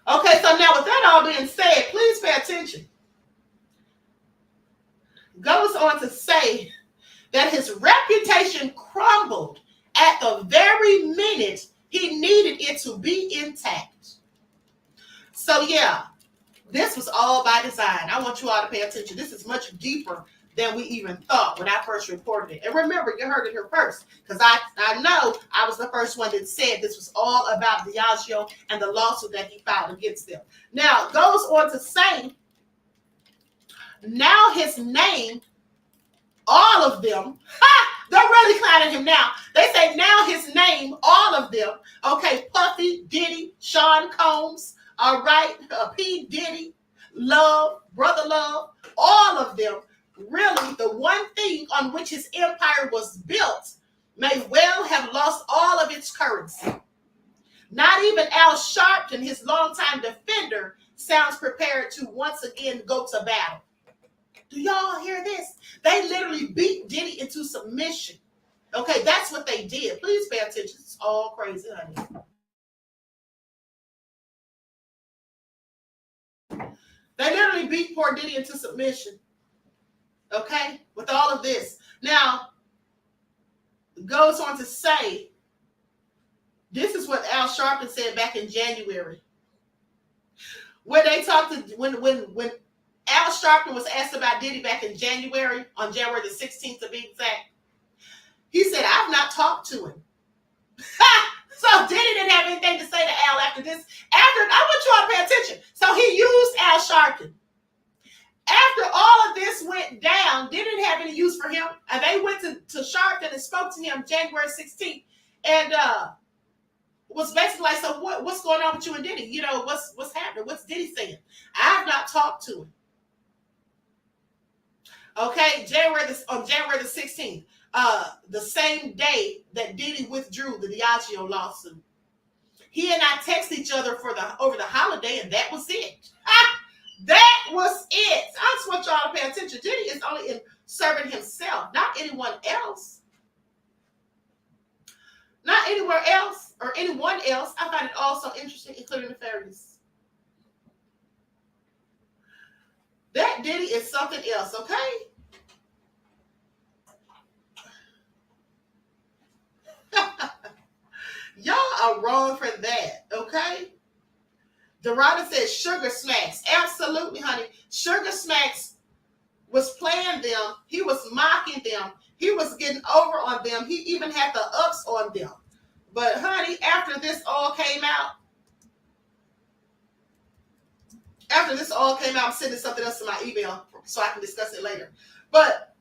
[SPEAKER 8] Okay, so now with that all being said, please pay attention. Goes on to say that his reputation crumbled at the very minute he needed it to be intact. So yeah, this was all by design. I want you all to pay attention. This is much deeper than we even thought when I first reported it. And remember, you heard it here first, because I know I was the first one that said this was all about Diageo and the lawsuit that he filed against them. Now, it goes on to say, now his name, all of them, they're really clowning him now. They say now his name, all of them, okay, Puffy, Diddy, Sean Combs, all right, P. Diddy, Love, Brother Love, all of them, really the one thing on which his empire was built may well have lost all of its currency. Not even Al Sharpton, his longtime defender, sounds prepared to once again go to battle. Do y'all hear this? They literally beat Diddy into submission. Okay, that's what they did. Please pay attention. It's all crazy, honey. They literally beat poor Diddy into submission. Okay, with all of this. Now, goes on to say, this is what Al Sharpton said back in January. When they talked to, when Al Sharpton was asked about Diddy back in January, on January the 16th to be exact, he said, I've not talked to him. So Diddy didn't have anything to say to Al after this. I want you all to pay attention. So he used Al Sharpton. After all of this went down, didn't have any use for him. And they went to Sharpton and spoke to him January 16th. And was basically like, so what's going on with you and Diddy? You know, what's happening? What's Diddy saying? I have not talked to him. Okay, on January the 16th, the same day that Diddy withdrew the Diageo lawsuit. He and I texted each other over the holiday, and that was it. That was it. I just want y'all to pay attention. Diddy is only in serving himself, not anyone else. Not anywhere else or anyone else. I find it all so interesting, including the fairies. That Diddy is something else, okay? are wrong for that, okay? Dorada says Sugar Smacks. Absolutely, honey. Sugar Smacks was playing them. He was mocking them. He was getting over on them. He even had the ups on them. But, honey, after this all came out, I'm sending something else to my email so I can discuss it later. But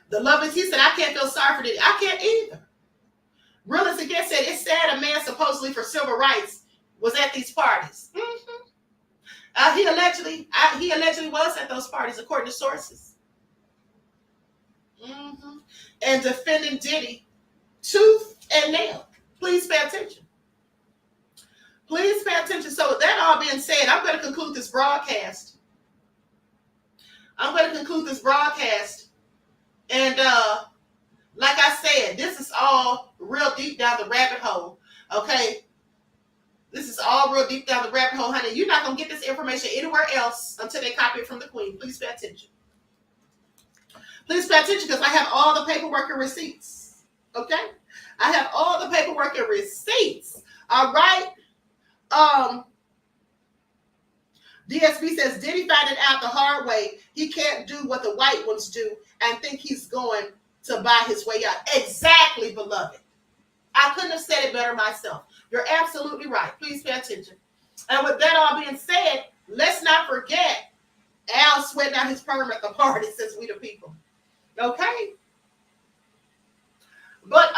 [SPEAKER 8] the love is, he said, I can't feel sorry for Diddy. I can't either. Realist again said, it's sad a man supposedly for civil rights was at these parties. Mm-hmm. He allegedly was at those parties, according to sources. Mm-hmm. And defending Diddy tooth and nail. Please pay attention. Please pay attention. So with that all being said, I'm going to conclude this broadcast. And like I said, this is all real deep down the rabbit hole. Okay? This is all real deep down the rabbit hole, honey. You're not going to get this information anywhere else until they copy it from the Queen. Please pay attention. Please pay attention because I have all the paperwork and receipts. Okay? I have all the paperwork and receipts. All right? DSB says, Diddy found it out the hard way. He can't do what the white ones do and think he's going to buy his way out. Exactly, beloved. I couldn't have said it better myself. You're absolutely right. Please pay attention. And with that all being said, let's not forget Al sweating out his perm at the party, says we the people. Okay? But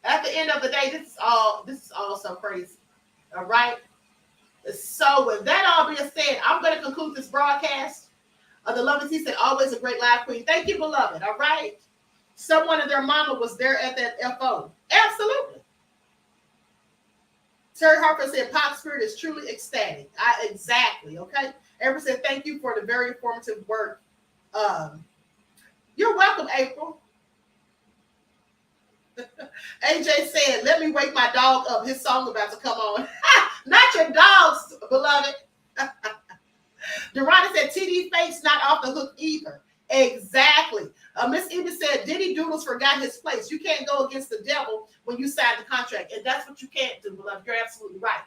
[SPEAKER 8] at the end of the day, this is all so crazy. All right? So with that all being said, I'm going to conclude this broadcast. The Lovers, he said, always a great live queen. Thank you, beloved. All right? Someone and their mama was there at that FO. Absolutely. Terry Harper said, Pop Spirit is truly ecstatic. Exactly, okay? Amber said, thank you for the very informative work. You're welcome, April. AJ said, let me wake my dog up. His song about to come on. Not your dogs, beloved. Dorada said, TD Fake's not off the hook either. Exactly. Miss Eva said, Diddy Doodles forgot his place. You can't go against the devil when you sign the contract. And that's what you can't do, beloved. You're absolutely right.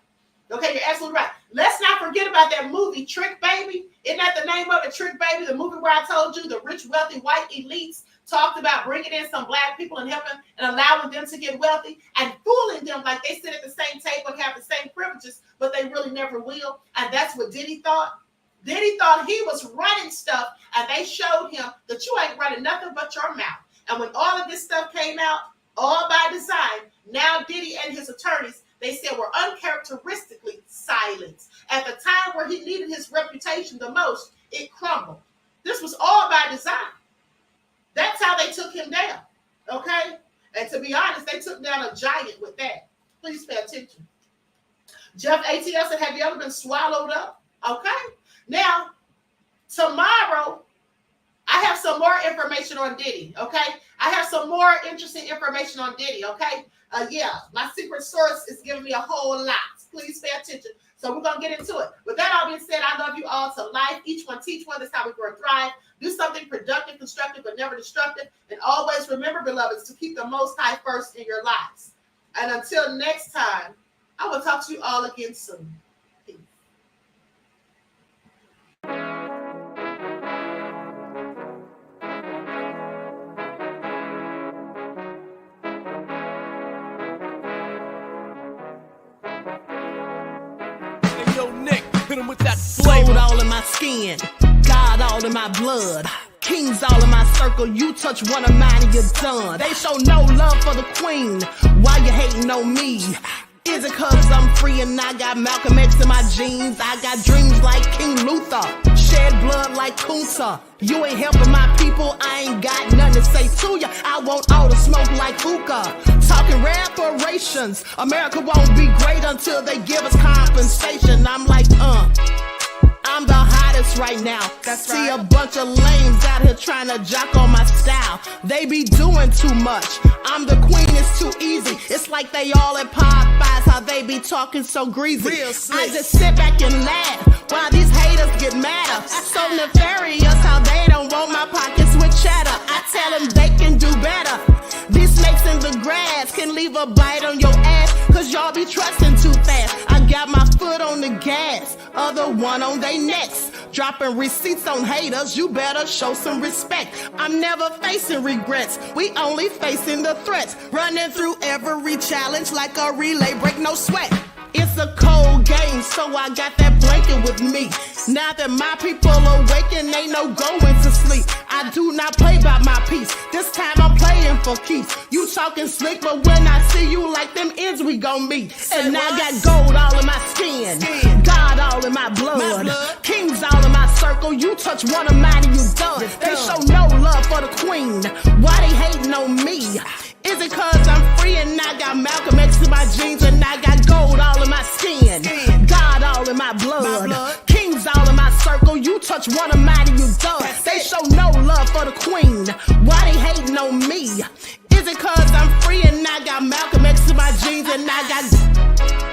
[SPEAKER 8] Okay, you're absolutely right. Let's not forget about that movie, Trick Baby. Isn't that the name of it, Trick Baby? The movie where I told you the rich, wealthy, white elites talked about bringing in some black people and helping and allowing them to get wealthy and fooling them like they sit at the same table and have the same privileges, but they really never will. And that's what Diddy thought. Diddy thought he was running stuff, and they showed him that you ain't running nothing but your mouth. And when all of this stuff came out, all by design, now Diddy and his attorneys, they said, were uncharacteristically silent. At the time where he needed his reputation the most, it crumbled. This was all by design. That's how they took him down, okay? And to be honest, they took down a giant with that. Please pay attention. Jeff ATL said, have you ever been swallowed up? Okay? Now, tomorrow, I have some more information on Diddy, okay? I have some more interesting information on Diddy, okay? Yeah, my secret source is giving me a whole lot. Please pay attention. So we're going to get into it. With that all being said, I love you all to life. Each one teach one. That's how we grow and thrive. Do something productive, constructive, but never destructive. And always remember, beloveds, to keep the Most High first in your lives. And until next time, I will talk to you all again soon. Peace.
[SPEAKER 12] With that flavor all in my skin, God all in my blood, kings all in my circle. You touch one of mine and you're done. They show no love for the queen. Why you hating on me? Is it cause I'm free and I got Malcolm X in my jeans? I got dreams like King Luther, shed blood like Kunta. You ain't helping my people, I ain't got nothing to say to ya. I want all the smoke like hookah. Talking reparations, America won't be great until they give us compensation. I'm like, I'm the hottest right now.
[SPEAKER 8] That's
[SPEAKER 12] See
[SPEAKER 8] right.
[SPEAKER 12] a bunch of lames out here trying to jock on my style. They be doing too much. I'm the queen, it's too easy. It's like they all at Popeyes, how they be talking so greasy.
[SPEAKER 8] Real slick.
[SPEAKER 12] I just sit back and laugh while these haters get madder. So nefarious how they don't want my pockets with cheddar. I tell them they can do better. This makes in the grass can leave a bite on your ass, cause y'all be trusting too fast. I got my foot on the gas, other one on they necks. Dropping receipts on haters, you better show some respect. I'm never facing regrets, we only facing the threats. Running through every challenge like a relay, break no sweat. It's a cold game, so I got that blanket with me. Now that my people awaken, ain't no going to sleep. I do not play by my piece, this time I'm playing for keeps. You talking slick, but when I see you like them ends, we gon' meet. And I got gold all in my skin, God all in my blood, kings all in my circle. You touch one of mine and you done. They show no love for the queen, why they hating on me? Is it cause I'm free and I got Malcolm X in my jeans and I got gold all in my skin, God all in my blood, kings all in my circle. You touch one of mine and you done. They show no love for the queen, why they hating on me? Is it cause I'm free and I got Malcolm X in my jeans and I got